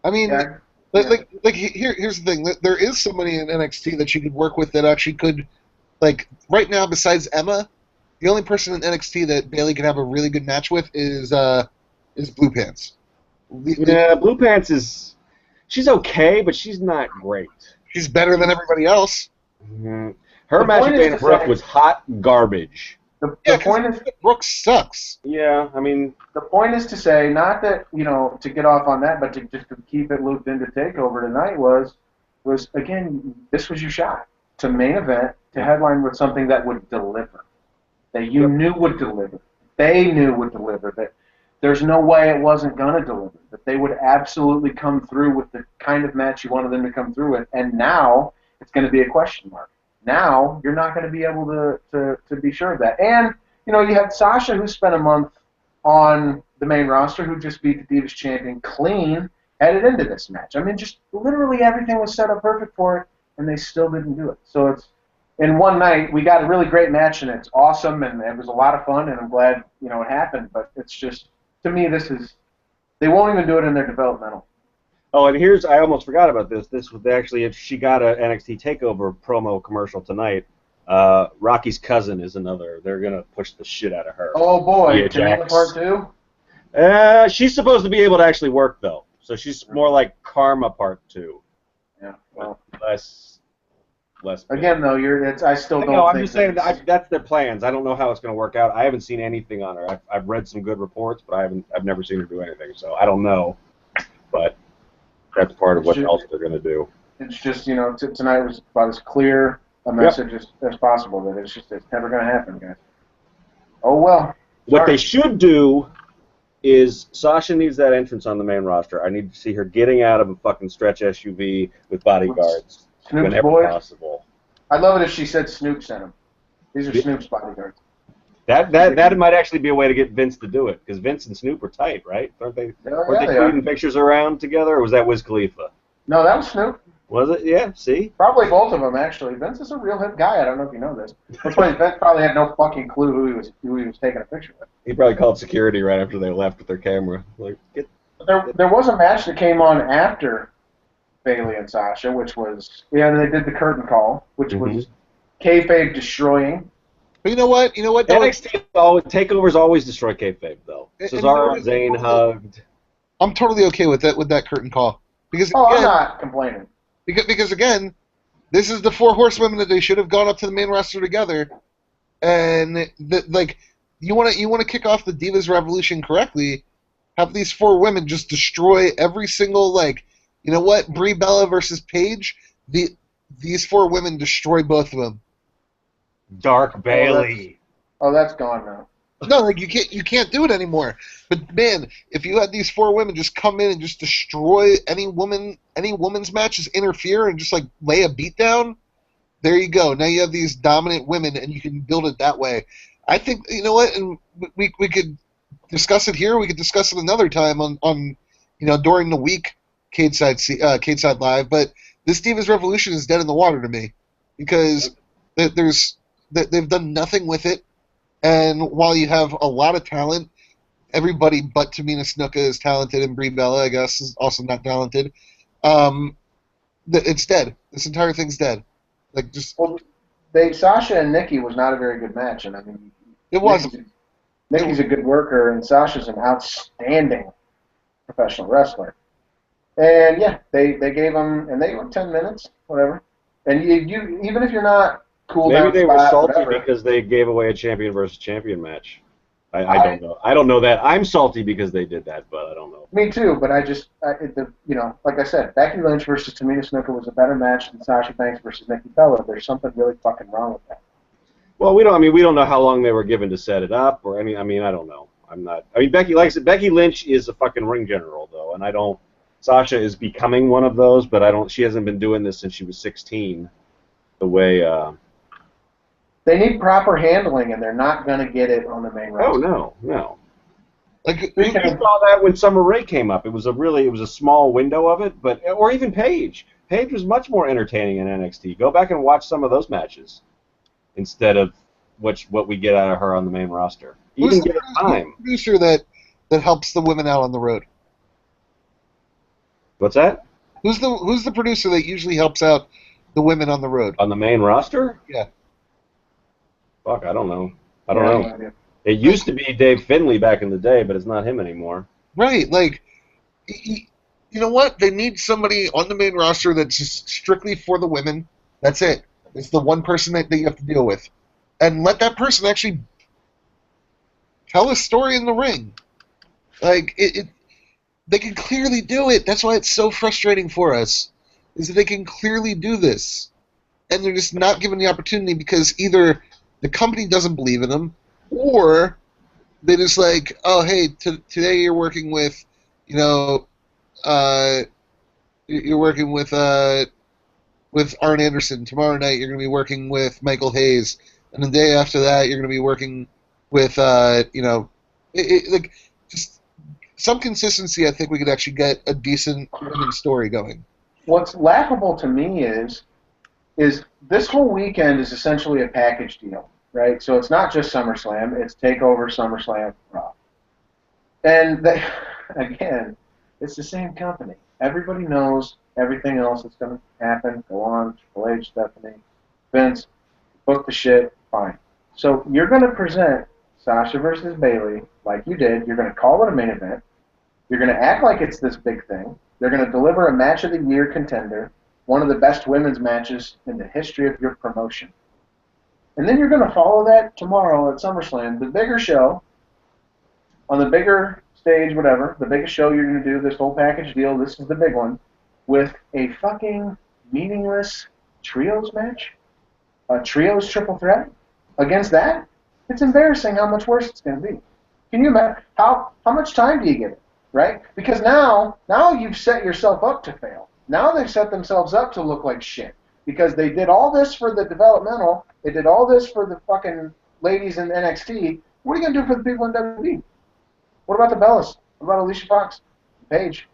Here's the thing. There is somebody in NXT that you could work with that actually could, right now, besides Emma, the only person in NXT that Bayley can have a really good match with is Blue Pants. Yeah, Blue Pants she's okay, but she's not great. She's better than everybody else. Mm-hmm. Her match with Dana Brooke was hot garbage. The point is, Brooke sucks. Yeah, the point is to say, not that, to get off on that, but to keep it looped into TakeOver tonight was again, this was your shot to main event, to headline with something that would deliver, that you knew would deliver, they knew would deliver, that there's no way it wasn't going to deliver, that they would absolutely come through with the kind of match you wanted them to come through with, and now it's going to be a question mark. Now you're not going to be able to be sure of that. And, you had Sasha, who spent a month on the main roster, who just beat the Divas champion clean, headed into this match. Just literally everything was set up perfect for it, and they still didn't do it. So it's, in one night, we got a really great match, and it's awesome, and it was a lot of fun, and I'm glad, it happened. But it's just, to me, they won't even do it in their developmental. Oh, and I almost forgot about this. This was actually, if she got a NXT TakeOver promo commercial tonight, Rocky's cousin is another. They're going to push the shit out of her. Oh, boy. Tamina Part 2? She's supposed to be able to actually work, though. So she's more like Karma Part 2. Yeah, well. Less. Again, though, I still don't think... I'm just saying that's their plans. I don't know how it's going to work out. I haven't seen anything on her. I've read some good reports, but I've never seen her do anything, so I don't know. But that's part of what else they're going to do. It's just, tonight was about as clear a message as possible, that it's never going to happen, guys. Oh, well. What they should do is Sasha needs that entrance on the main roster. I need to see her getting out of a fucking stretch SUV with bodyguards whenever possible. I'd love it if she said Snoop sent him. These are Snoop's bodyguards. That might actually be a way to get Vince to do it, because Vince and Snoop are tight, right? Weren't they tweeting pictures around together, or was that Wiz Khalifa? No, that was Snoop. Was it? Yeah, see? Probably both of them, actually. Vince is a real hip guy. I don't know if you know this. That's why Vince probably had no fucking clue who he was taking a picture with. He probably called security right after they left with their camera. There was a match that came on after Bayley and Sasha, which was, they did the curtain call, which was kayfabe destroying. But you know what? NXT TakeOvers always destroy kayfabe, though. Cesaro and Zayn hugged. I'm totally okay with that curtain call. Because I'm not complaining. Because again, this is the 4 horsewomen that they should have gone up to the main roster together, and you want to kick off the Divas Revolution correctly, have these 4 women just destroy every single Brie Bella versus Paige. these 4 women destroy both of them. Dark Bayley. That's gone now. No, like you can't do it anymore. But man, if you had these 4 women just come in and just destroy any woman's match, just interfere and just like lay a beat down, there you go. Now you have these dominant women, and you can build it that way. I think you know what, and we could discuss it here. We could discuss it another time on during the week, Cageside Live. But this Divas Revolution is dead in the water to me because they've done nothing with it. And while you have a lot of talent, everybody but Tamina Snuka is talented, and Brie Bella, I guess, is also not talented. It's dead. This entire thing's dead. Like Sasha and Nikki was not a very good match, and I mean, it wasn't. Nikki's a good worker, and Sasha's an outstanding professional wrestler. And yeah, they gave them, and they were 10 minutes, whatever. And you even if you're not cool, maybe they were salty whatever, because they gave away a champion versus champion match. I don't know. I don't know that. I'm salty because they did that, but I don't know. Me too, but like I said, Becky Lynch versus Tamina Snuka was a better match than Sasha Banks versus Nikki Bella. There's something really fucking wrong with that. Well, we don't know how long they were given to set it up, or I don't know. Becky, like I said, Becky Lynch is a fucking ring general, though, and I don't. Sasha is becoming one of those, but she hasn't been doing this since she was 16. The way. They need proper handling, and they're not going to get it on the main roster. Oh no. Like we saw that when Summer Rae came up. It was a small window of it, or even Paige. Paige was much more entertaining in NXT. Go back and watch some of those matches instead of what we get out of her on the main roster. Even give it time. Who's the producer that helps the women out on the road? What's that? Who's the producer that usually helps out the women on the road? On the main roster? Yeah. Fuck, I don't know. I don't know. It used to be Dave Finley back in the day, but it's not him anymore. Right, like, you know what? They need somebody on the main roster that's just strictly for the women. That's it. It's the one person that you have to deal with. And let that person actually tell a story in the ring. Like, they can clearly do it. That's why it's so frustrating for us, is that they can clearly do this. And they're just not given the opportunity because either the company doesn't believe in them, or they just like, oh, hey, today you're working with, you're working with Arn Anderson. Tomorrow night you're going to be working with Michael Hayes, and the day after that you're going to be working with, like just some consistency. I think we could actually get a decent women's story going. What's laughable to me is this whole weekend is essentially a package deal, right? So it's not just SummerSlam, it's TakeOver, SummerSlam, Raw. And again, it's the same company. Everybody knows everything else that's going to happen, go on, Triple H, Stephanie, Vince, book the shit, fine. So you're going to present Sasha versus Bayley like you did. You're going to call it a main event. You're going to act like it's this big thing. They're going to deliver a match of the year contender, one of the best women's matches in the history of your promotion. And then you're going to follow that tomorrow at SummerSlam, the bigger show, on the bigger stage, whatever, the biggest show you're going to do, this whole package deal, this is the big one, with a fucking meaningless trios match? A trios triple threat? Against that? It's embarrassing how much worse it's going to be. Can you imagine? How much time do you give it, right? Because now you've set yourself up to fail. Now they've set themselves up to look like shit. Because they did all this for the developmental, they did all this for the fucking ladies in NXT. What are you going to do for the people in WWE? What about the Bellas? What about Alicia Fox? Paige?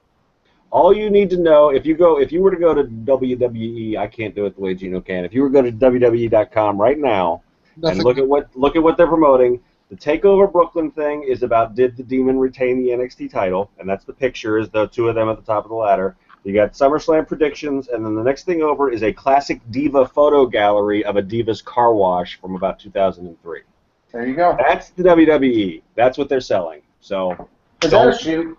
All you need to know, if you were to go to WWE, I can't do it the way Geno can. If you were to go to WWE.com right now and look at what they're promoting, the TakeOver Brooklyn thing is about did the Demon retain the NXT title, and that's the picture, is the two of them at the top of the ladder. You got SummerSlam predictions, and then the next thing over is a classic Diva photo gallery of a Diva's car wash from about 2003. There you go. That's the WWE. That's what they're selling. So. Is that a shoot?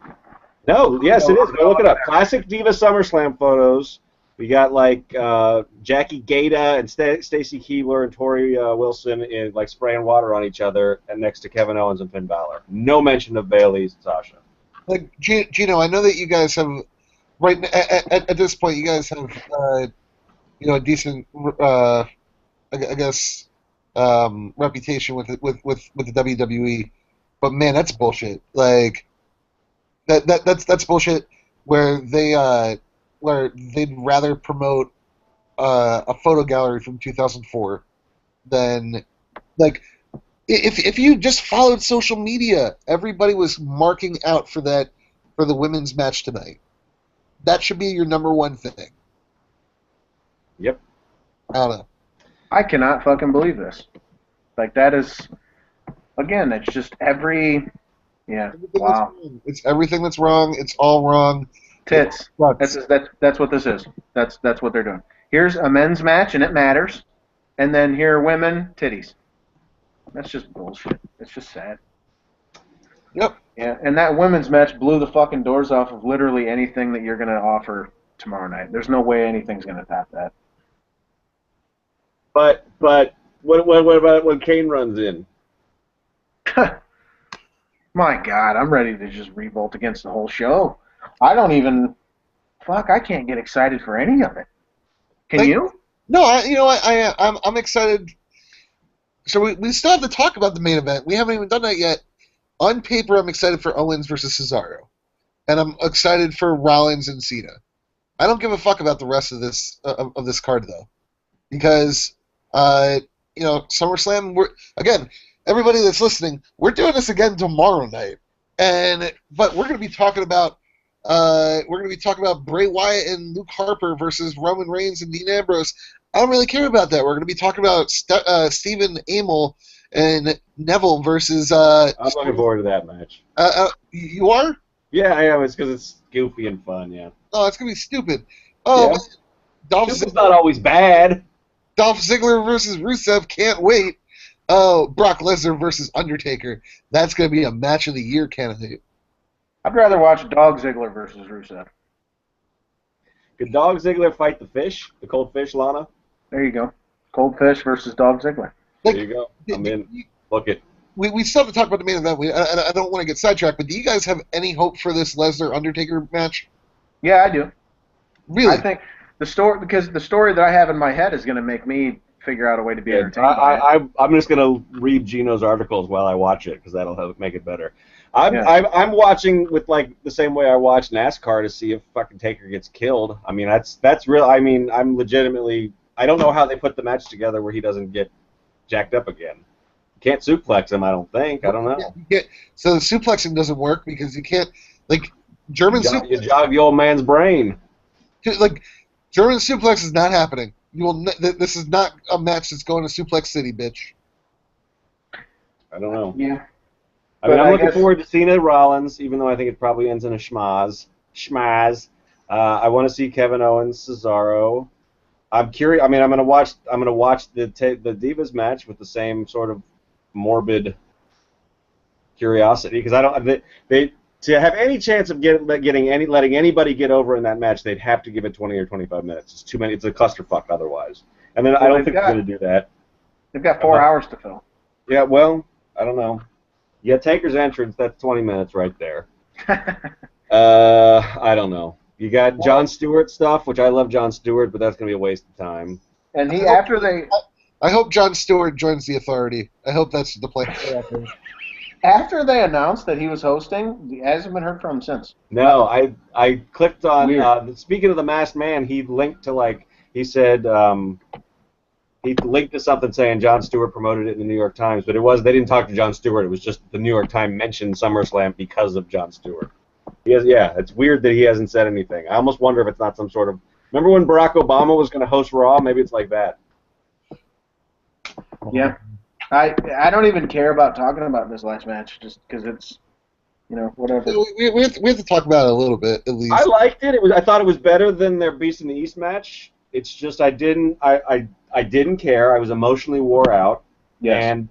No, yes, it is. Go look it up. Classic Diva SummerSlam photos. We got like Jackie Gata and Stacy Keibler and Tori Wilson in like spraying water on each other, and next to Kevin Owens and Finn Balor. No mention of Bayley and Sasha. Like Geno, I know that you guys have right at this point. You guys have a decent, I guess, reputation with the WWE. But man, that's bullshit. Like that's bullshit. Where they'd rather promote a photo gallery from 2004 than like if you just followed social media, everybody was marking out for the women's match tonight. That should be your number one thing. Yep. I don't know. I cannot fucking believe this. Like, that is, again, it's just every, yeah, wow. It's everything that's wrong. It's all wrong. Tits. That's what this is. That's what they're doing. Here's a men's match, and it matters. And then here are women, titties. That's just bullshit. It's just sad. Yep. Yeah, and that women's match blew the fucking doors off of literally anything that you're going to offer tomorrow night. There's no way anything's going to top that. But what about when Kane runs in? My God, I'm ready to just revolt against the whole show. I don't even, I can't get excited for any of it. Can you? No, I'm excited. So we still have to talk about the main event. We haven't even done that yet. On paper, I'm excited for Owens versus Cesaro, and I'm excited for Rollins and Cena. I don't give a fuck about the rest of this card though, because SummerSlam. Again, everybody that's listening, we're doing this again tomorrow night, but we're going to be talking about Bray Wyatt and Luke Harper versus Roman Reigns and Dean Ambrose. I don't really care about that. We're going to be talking about Stephen Amell and Neville versus. I'm looking forward to that match. You are? Yeah, I am. It's because it's goofy and fun. Yeah. Oh, it's going to be stupid. Oh, yeah. Dolph Ziggler's not always bad. Dolph Ziggler versus Rusev. Can't wait. Oh, Brock Lesnar versus Undertaker. That's going to be a match of the year candidate. I'd rather watch Dog Ziggler versus Rusev. Could Dog Ziggler fight the fish? The cold fish, Lana? There you go. Cold fish versus Dog Ziggler. There you go. I'm in. Book it. We still have to talk about the main event. I don't want to get sidetracked, but do you guys have any hope for this Lesnar-Undertaker match? Yeah, I do. Really? I think the story that I have in my head is going to make me figure out a way to be entertained. I'm just going to read Geno's articles while I watch it because that'll help make it better. I'm watching with like the same way I watch NASCAR to see if fucking Taker gets killed. I mean that's real. I mean I'm legitimately. I don't know how they put the match together where he doesn't get jacked up again. You can't suplex him. I don't think. I don't know. So the suplexing doesn't work because you can't German suplex. You jog the old man's brain. Like German suplex is not happening. You will. This is not a match that's going to Suplex City, bitch. I don't know. Yeah. I mean, I'm looking forward to Cena Rollins, even though I think it probably ends in a schmaz. I want to see Kevin Owens, Cesaro. I'm curious. I mean, I'm gonna watch the Divas match with the same sort of morbid curiosity because I don't. They to have any chance of letting anybody get over in that match, they'd have to give it 20 or 25 minutes. It's too many. It's a clusterfuck otherwise. And then I don't think they're going to do that. They've got 4 hours to fill. Yeah, well, I don't know. Yeah, Taker's entrance, that's 20 minutes right there. I don't know. You got Jon Stewart stuff, which I love Jon Stewart, but that's going to be a waste of time. And I hope Jon Stewart joins the Authority. I hope that's the plan. After they announced that he was hosting, he hasn't been heard from him since. No, I clicked on, speaking of the Masked Man, he linked to he said, he linked to something saying Jon Stewart promoted it in the New York Times, but they didn't talk to Jon Stewart. It was just the New York Times mentioned SummerSlam because of Jon Stewart. It's weird that he hasn't said anything. I almost wonder if it's not some sort of. Remember when Barack Obama was going to host Raw? Maybe it's like that. Yeah, I don't even care about talking about this last match just because it's, whatever. We have to talk about it a little bit at least. I liked it. I thought it was better than their Beast in the East match. It's just I didn't care. I was emotionally wore out. Yes. And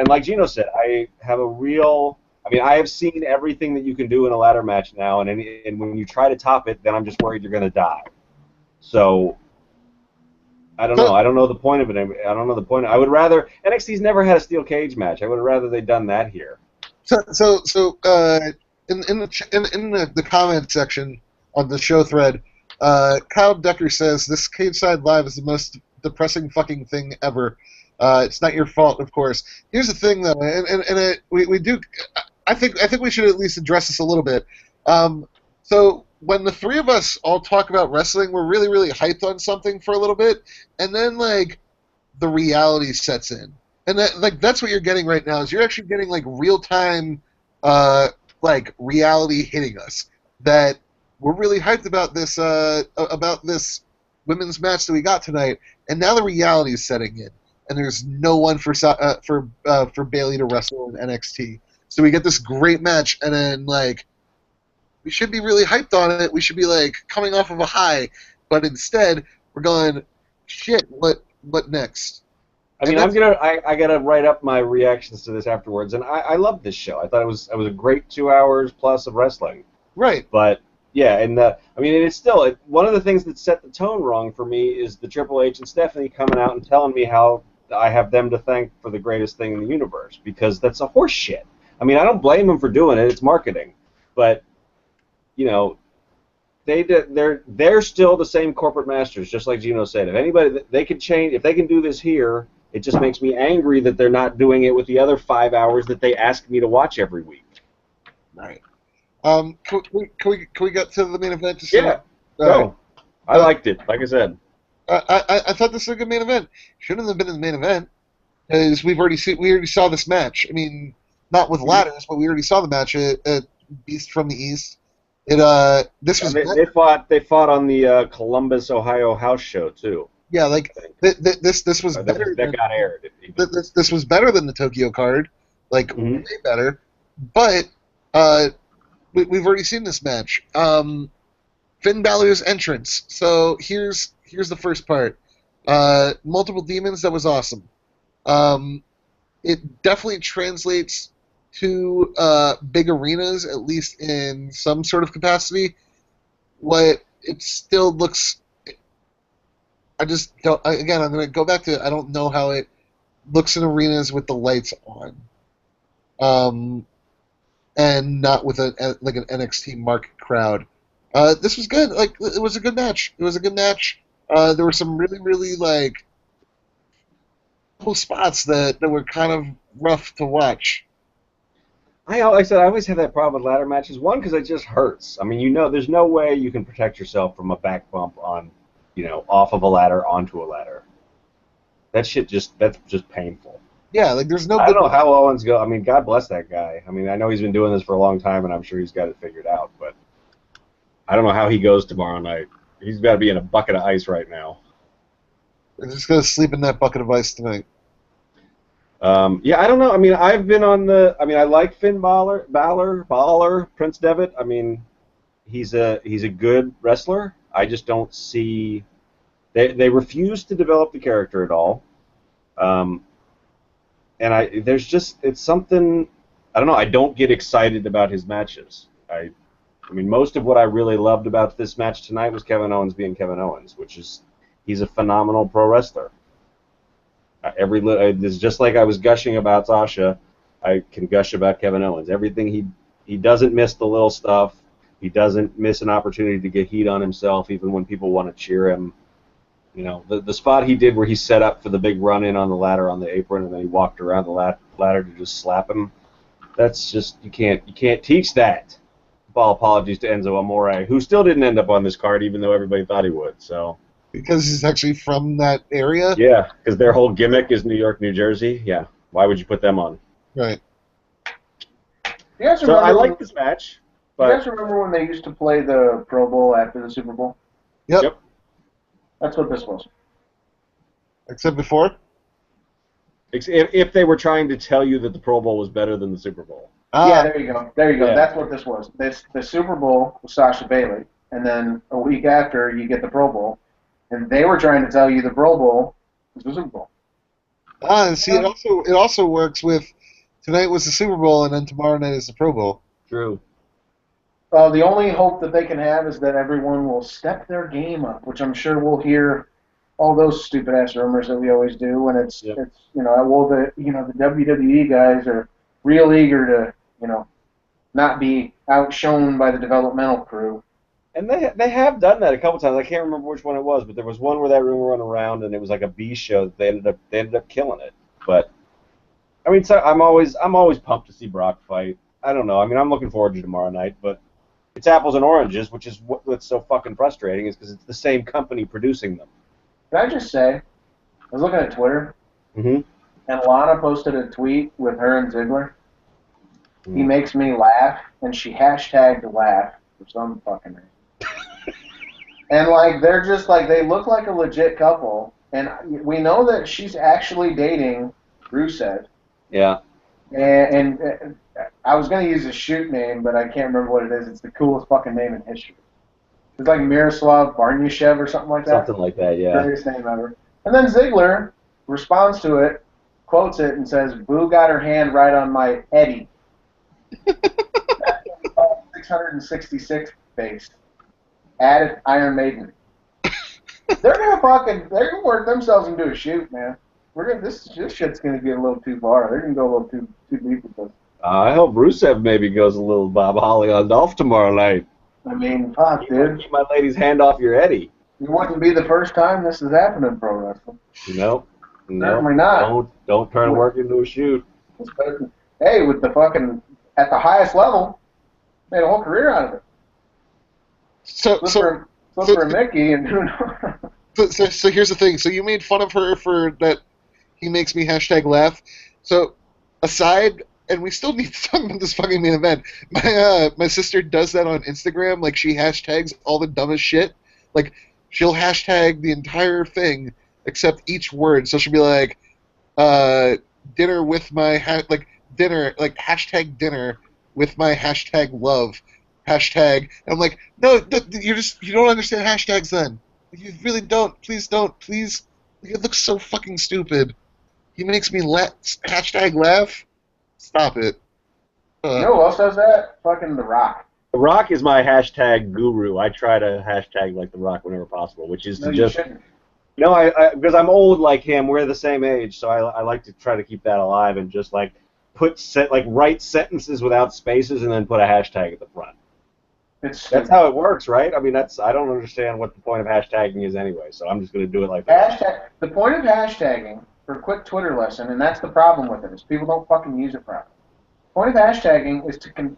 like Geno said, I have seen everything that you can do in a ladder match now, and when you try to top it, then I'm just worried you're going to die. So, I don't know. I don't know the point of it. I don't know the point. I would rather NXT's never had a steel cage match. I would rather they'd done that here. So in the comment section on the show thread, Kyle Decker says, this Cageside Live is the most depressing fucking thing ever. It's not your fault, of course. Here's the thing, though, and we do... I think we should at least address this a little bit. So when the three of us all talk about wrestling, we're really, really hyped on something for a little bit, and then, like, the reality sets in. And that's what you're getting right now, is you're actually getting, like, real-time, like, reality hitting us. That we're really hyped about this women's match that we got tonight, and now the reality is setting in, and there's no one for Bayley to wrestle in NXT. So we get this great match, and then, like, we should be really hyped on it. We should be, like, coming off of a high, but instead we're going, shit, what next? I mean, I gotta write up my reactions to this afterwards, and I love this show. I thought it was a great 2 hours plus of wrestling. Right. But yeah, and I mean, it's still one of the things that set the tone wrong for me is the Triple H and Stephanie coming out and telling me how I have them to thank for the greatest thing in the universe, because that's a horse shit. I mean, I don't blame them for doing it; it's marketing, but you know, they're still the same corporate masters, just like Geno said. If anybody, they can change, if they can do this here. It just makes me angry that they're not doing it with the other 5 hours that they ask me to watch every week. Right. Can we get to the main event? Yeah. No. I liked it, like I said. I thought this was a good main event. Shouldn't have been in the main event, because we already saw this match. I mean, not with ladders, but we already saw the match at Beast from the East. They fought on the Columbus, Ohio house show too. Yeah, like this was better. That got aired. This was better than the Tokyo card, like way better. But we've already seen this match. Finn Balor's entrance. So here's the first part. Multiple demons. That was awesome. It definitely translates to big arenas, at least in some sort of capacity. What it still looks. I just don't. Again, I'm going to go back to. I don't know how it looks in arenas with the lights on, and not with an NXT market crowd. This was good. Like, it was a good match. It was a good match. There were some really, really like cool spots that were kind of rough to watch. Like I said, I always have that problem with ladder matches. One, because it just hurts. I mean, there's no way you can protect yourself from a back bump on. Off of a ladder onto a ladder. That's just painful. Yeah, like there's no. I don't know how Owens go. I mean, God bless that guy. I mean, I know he's been doing this for a long time, and I'm sure he's got it figured out. But I don't know how he goes tomorrow night. He's got to be in a bucket of ice right now. I'm just gonna sleep in that bucket of ice tonight. Yeah, I don't know. I mean, I've been on the. I mean, I like Finn Bálor, Prince Devitt. I mean, he's a good wrestler. I just don't see. They refuse to develop the character at all, and it's something. I don't know. I don't get excited about his matches. I mean, most of what I really loved about this match tonight was Kevin Owens being Kevin Owens, he's a phenomenal pro wrestler. It's just like I was gushing about Sasha, I can gush about Kevin Owens. Everything he doesn't miss the little stuff. He doesn't miss an opportunity to get heat on himself, even when people want to cheer him. The spot he did where he set up for the big run-in on the ladder on the apron, and then he walked around the ladder to just slap him. That's just you can't teach that. All apologies to Enzo Amore, who still didn't end up on this card, even though everybody thought he would. So because he's actually from that area. Yeah, because their whole gimmick is New York, New Jersey. Yeah, why would you put them on? Right. So I like this match. You guys remember when they used to play the Pro Bowl after the Super Bowl? Yep. That's what this was. Except before? If they were trying to tell you that the Pro Bowl was better than the Super Bowl. Yeah, there you go. Yeah. That's what this was. The Super Bowl was Sasha Bayley, and then a week after you get the Pro Bowl, and they were trying to tell you the Pro Bowl was the Super Bowl. And see, it also works with tonight was the Super Bowl, and then tomorrow night is the Pro Bowl. True. The only hope that they can have is that everyone will step their game up, which I'm sure we'll hear all those stupid ass rumors that we always do when it's the WWE guys are real eager to not be outshone by the developmental crew. And they have done that a couple times. I can't remember which one it was, but there was one where that rumor went around, and it was like a B show that they ended up killing it. But I mean, so I'm always pumped to see Brock fight. I don't know. I mean, I'm looking forward to tomorrow night, but it's apples and oranges, which is what's so fucking frustrating, is because it's the same company producing them. Can I just say, I was looking at Twitter, and Lana posted a tweet with her and Ziggler. He makes me laugh, and she hashtagged laugh for some fucking reason. And, like, they're just, like, they look like a legit couple. And we know that she's actually dating Rusev. Yeah. And I was going to use a shoot name, but I can't remember what it is. It's the coolest fucking name in history. It's like Miroslav Barnyshev or something like that. Something like that, yeah. Greatest name ever. And then Ziggler responds to it, quotes it, and says, Boo got her hand right on my Eddie. 666 face. Added Iron Maiden. They're gonna work themselves into a shoot, man. This shit's gonna get a little too far. They're gonna go a little too deep with this. I hope Rusev maybe goes a little Bob Holly on Dolph tomorrow night. I mean, fuck, dude. Keep my lady's hand off your Eddie. It wouldn't be the first time this has happened in pro wrestling. Nope. Certainly not. Don't turn work into a shoot. Hey, with the fucking at the highest level, made a whole career out of it. Flip for Mickey and who knows. So here's the thing. So you made fun of her for that. He makes me hashtag laugh. So aside, and we still need to talk about this fucking main event. My sister does that on Instagram. Like, she hashtags all the dumbest shit. Like, she'll hashtag the entire thing except each word. So she'll be like, dinner with my dinner, like hashtag dinner with my hashtag love. Hashtag. And I'm like, no, you don't understand hashtags then. You really don't. Please don't. Please. It looks so fucking stupid. He makes me hashtag laugh. Stop it. You know who else does that? Fucking The Rock. The Rock is my hashtag guru. I try to hashtag like The Rock whenever possible, which is You shouldn't. No, I because I'm old like him. We're the same age, so I like to try to keep that alive and just like write sentences without spaces and then put a hashtag at the front. That's how it works, right? I mean, I don't understand what the point of hashtagging is anyway, so I'm just going to do it like that. The point of hashtagging, for a quick Twitter lesson, and that's the problem with it, is people don't fucking use it properly. The point of hashtagging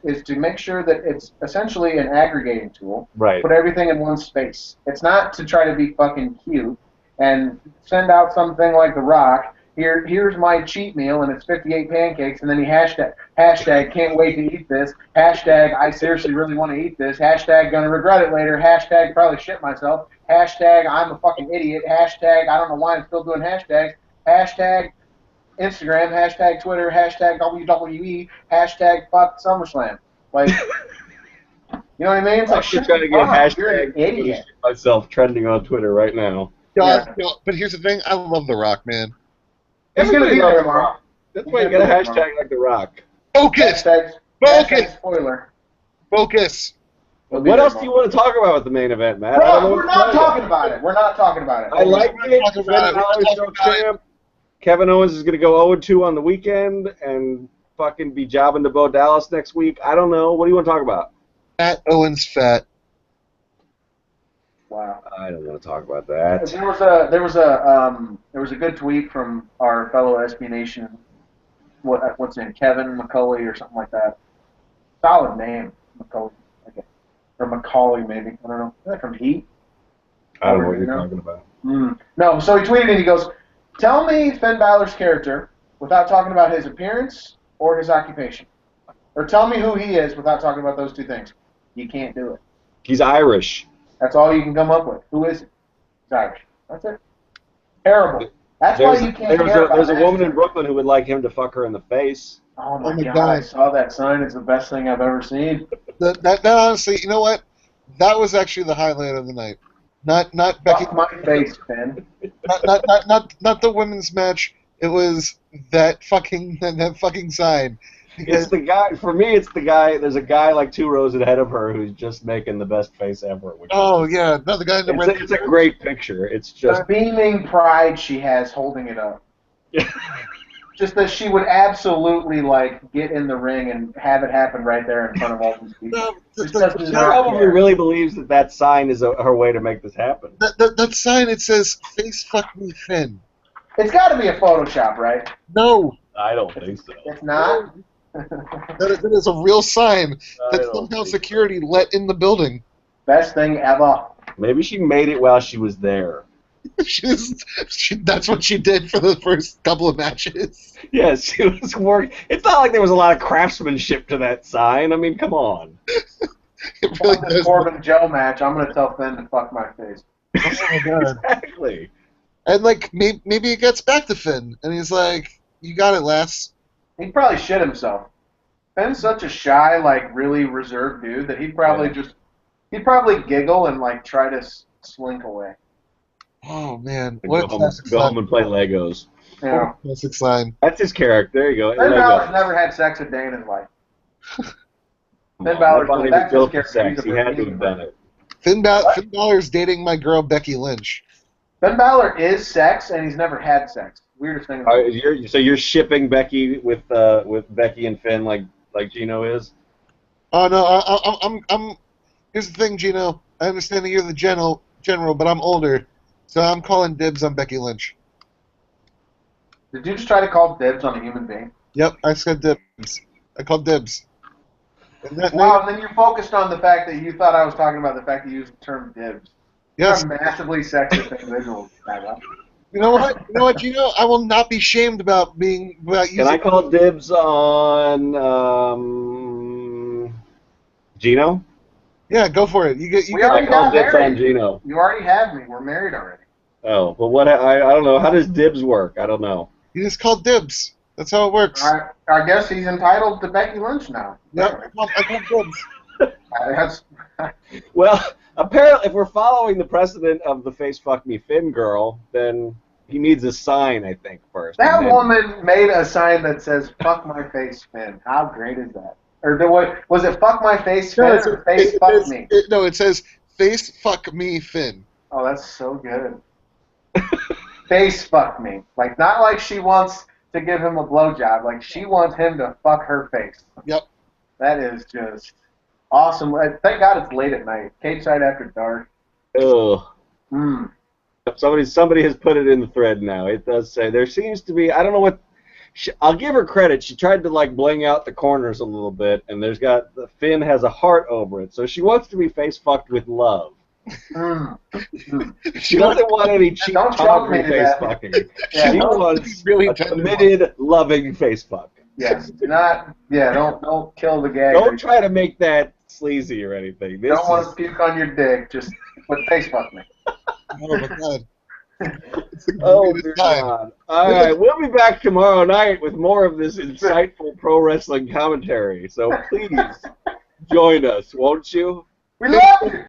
is to make sure that it's essentially an aggregating tool. Right. Put everything in one space. It's not to try to be fucking cute and send out something like The Rock. Here's my cheat meal, and it's 58 pancakes, and then he hashtag can't wait to eat this, hashtag I seriously really want to eat this, hashtag gonna regret it later, hashtag probably shit myself, hashtag I'm a fucking idiot, hashtag I don't know why I'm still doing hashtags, hashtag Instagram, hashtag Twitter, hashtag WWE, hashtag fuck SummerSlam. Like, you know what I mean? It's like, I'm trying to get hashtag idiot. myself trending on Twitter right now. God, yeah. But here's the thing. I love The Rock, man. He's going to be there tomorrow. That's why you got a hashtag like The Rock. Focus! Focus! Spoiler. Focus! What else do you want to talk about with the main event, Matt? Bro, we're not talking about it. We're not talking about it. I like it. Kevin Owens is going to go 0-2 on the weekend and fucking be jobbing to Bo Dallas next week. I don't know. What do you want to talk about? Fat Owens fat. Wow. I don't want to talk about that. There was a good tweet from our fellow SB Nation. What's his name? Kevin McCulley or something like that. Solid name, McCulley. Okay. Or Macaulay maybe. I don't know. Is that from Heat? I don't know what you're talking about. No. So he tweeted and he goes, "Tell me Finn Balor's character without talking about his appearance or his occupation, or tell me who he is without talking about those two things." You can't do it. He's Irish. That's all you can come up with. Who is he? He's Irish. That's it. Terrible. That's why you can't care about There's a woman in Brooklyn who would like him to fuck her in the face. Oh my God! I saw that sign. It's the best thing I've ever seen. That honestly, you know what? That was actually the highlight of the night. Not Becky. Fuck my face, Ben. Not the women's match. It was that fucking sign. It's the guy. For me, it's the guy. There's a guy like 2 rows ahead of her who's just making the best face ever. Yeah, no, the guy in the red. It's a great picture. It's just the beaming pride she has holding it up. Just that she would absolutely like get in the ring and have it happen right there in front of all these people. She probably really believes that sign is her way to make this happen. That sign, it says "Face fuck me, Finn." It's got to be a Photoshop, right? No, I don't think so. It's not. That is a real sign that somehow security let in the building. Best thing ever. Maybe she made it while she was there. That's what she did for the first couple of matches. Yes, she was working. It's not like there was a lot of craftsmanship to that sign. I mean, come on. It really this Corbin Joe match, I'm gonna tell Finn to fuck my face. Oh my god. Exactly. And like maybe it gets back to Finn, and he's like, "You got it, lass." He'd probably shit himself. Finn's such a shy, like really reserved dude that he'd probably giggle and like try to slink away. Oh man, Go home and play Legos. Yeah. Classic sign. That's his character. There you go. Finn Balor's never had sex a day in his life. Finn Balor's built for sex. He had to have done it. Finn Balor's dating my girl Becky Lynch. Finn Balor is sex, and he's never had sex. Weirdest thing. So you're shipping Becky with Becky and Finn like Geno is? Oh no, I'm. Here's the thing, Geno. I understand that you're the general, but I'm older, so I'm calling dibs on Becky Lynch. Did you just try to call dibs on a human being? Yep, I said dibs. I called dibs. And then you focused on the fact that you thought I was talking about the fact that you used the term dibs. Yes. You're a massively sexist individual. You know what, Geno? I will not be shamed about using. Can I call dibs on Geno? Yeah, go for it. I call dibs on Geno. You already have me. We're married already. Oh, well, what? I don't know. How does dibs work? I don't know. You just call dibs. That's how it works. I guess he's entitled to Becky Lynch now. Yep, I call dibs. Well, apparently, if we're following the precedent of the face fuck me Finn girl, then he needs a sign, I think, first. That woman made a sign that says "fuck my face, Finn." How great is that? Or was it "fuck my face, Finn" or "face fuck me"? No, it says "face fuck me, Finn." Oh, that's so good. Face fuck me. Like, not like she wants to give him a blowjob. Like, she wants him to fuck her face. Yep. That is just awesome. Thank God it's late at night. Cageside after dark. Ugh. Somebody has put it in the thread now. It does say there seems to be. I don't know what. I'll give her credit. She tried to like bling out the corners a little bit, and the Finn has a heart over it, so she wants to be face fucked with love. She doesn't want any cheap tawdry face fucking. Yeah, she wants a committed, loving face fuck. Yes. Don't kill the gag. Don't try to make that sleazy or anything. Don't want to puke on your dick. Just face fuck me. Oh my god. Oh god. All right, we'll be back tomorrow night with more of this insightful pro wrestling commentary. So please join us, won't you? We love you.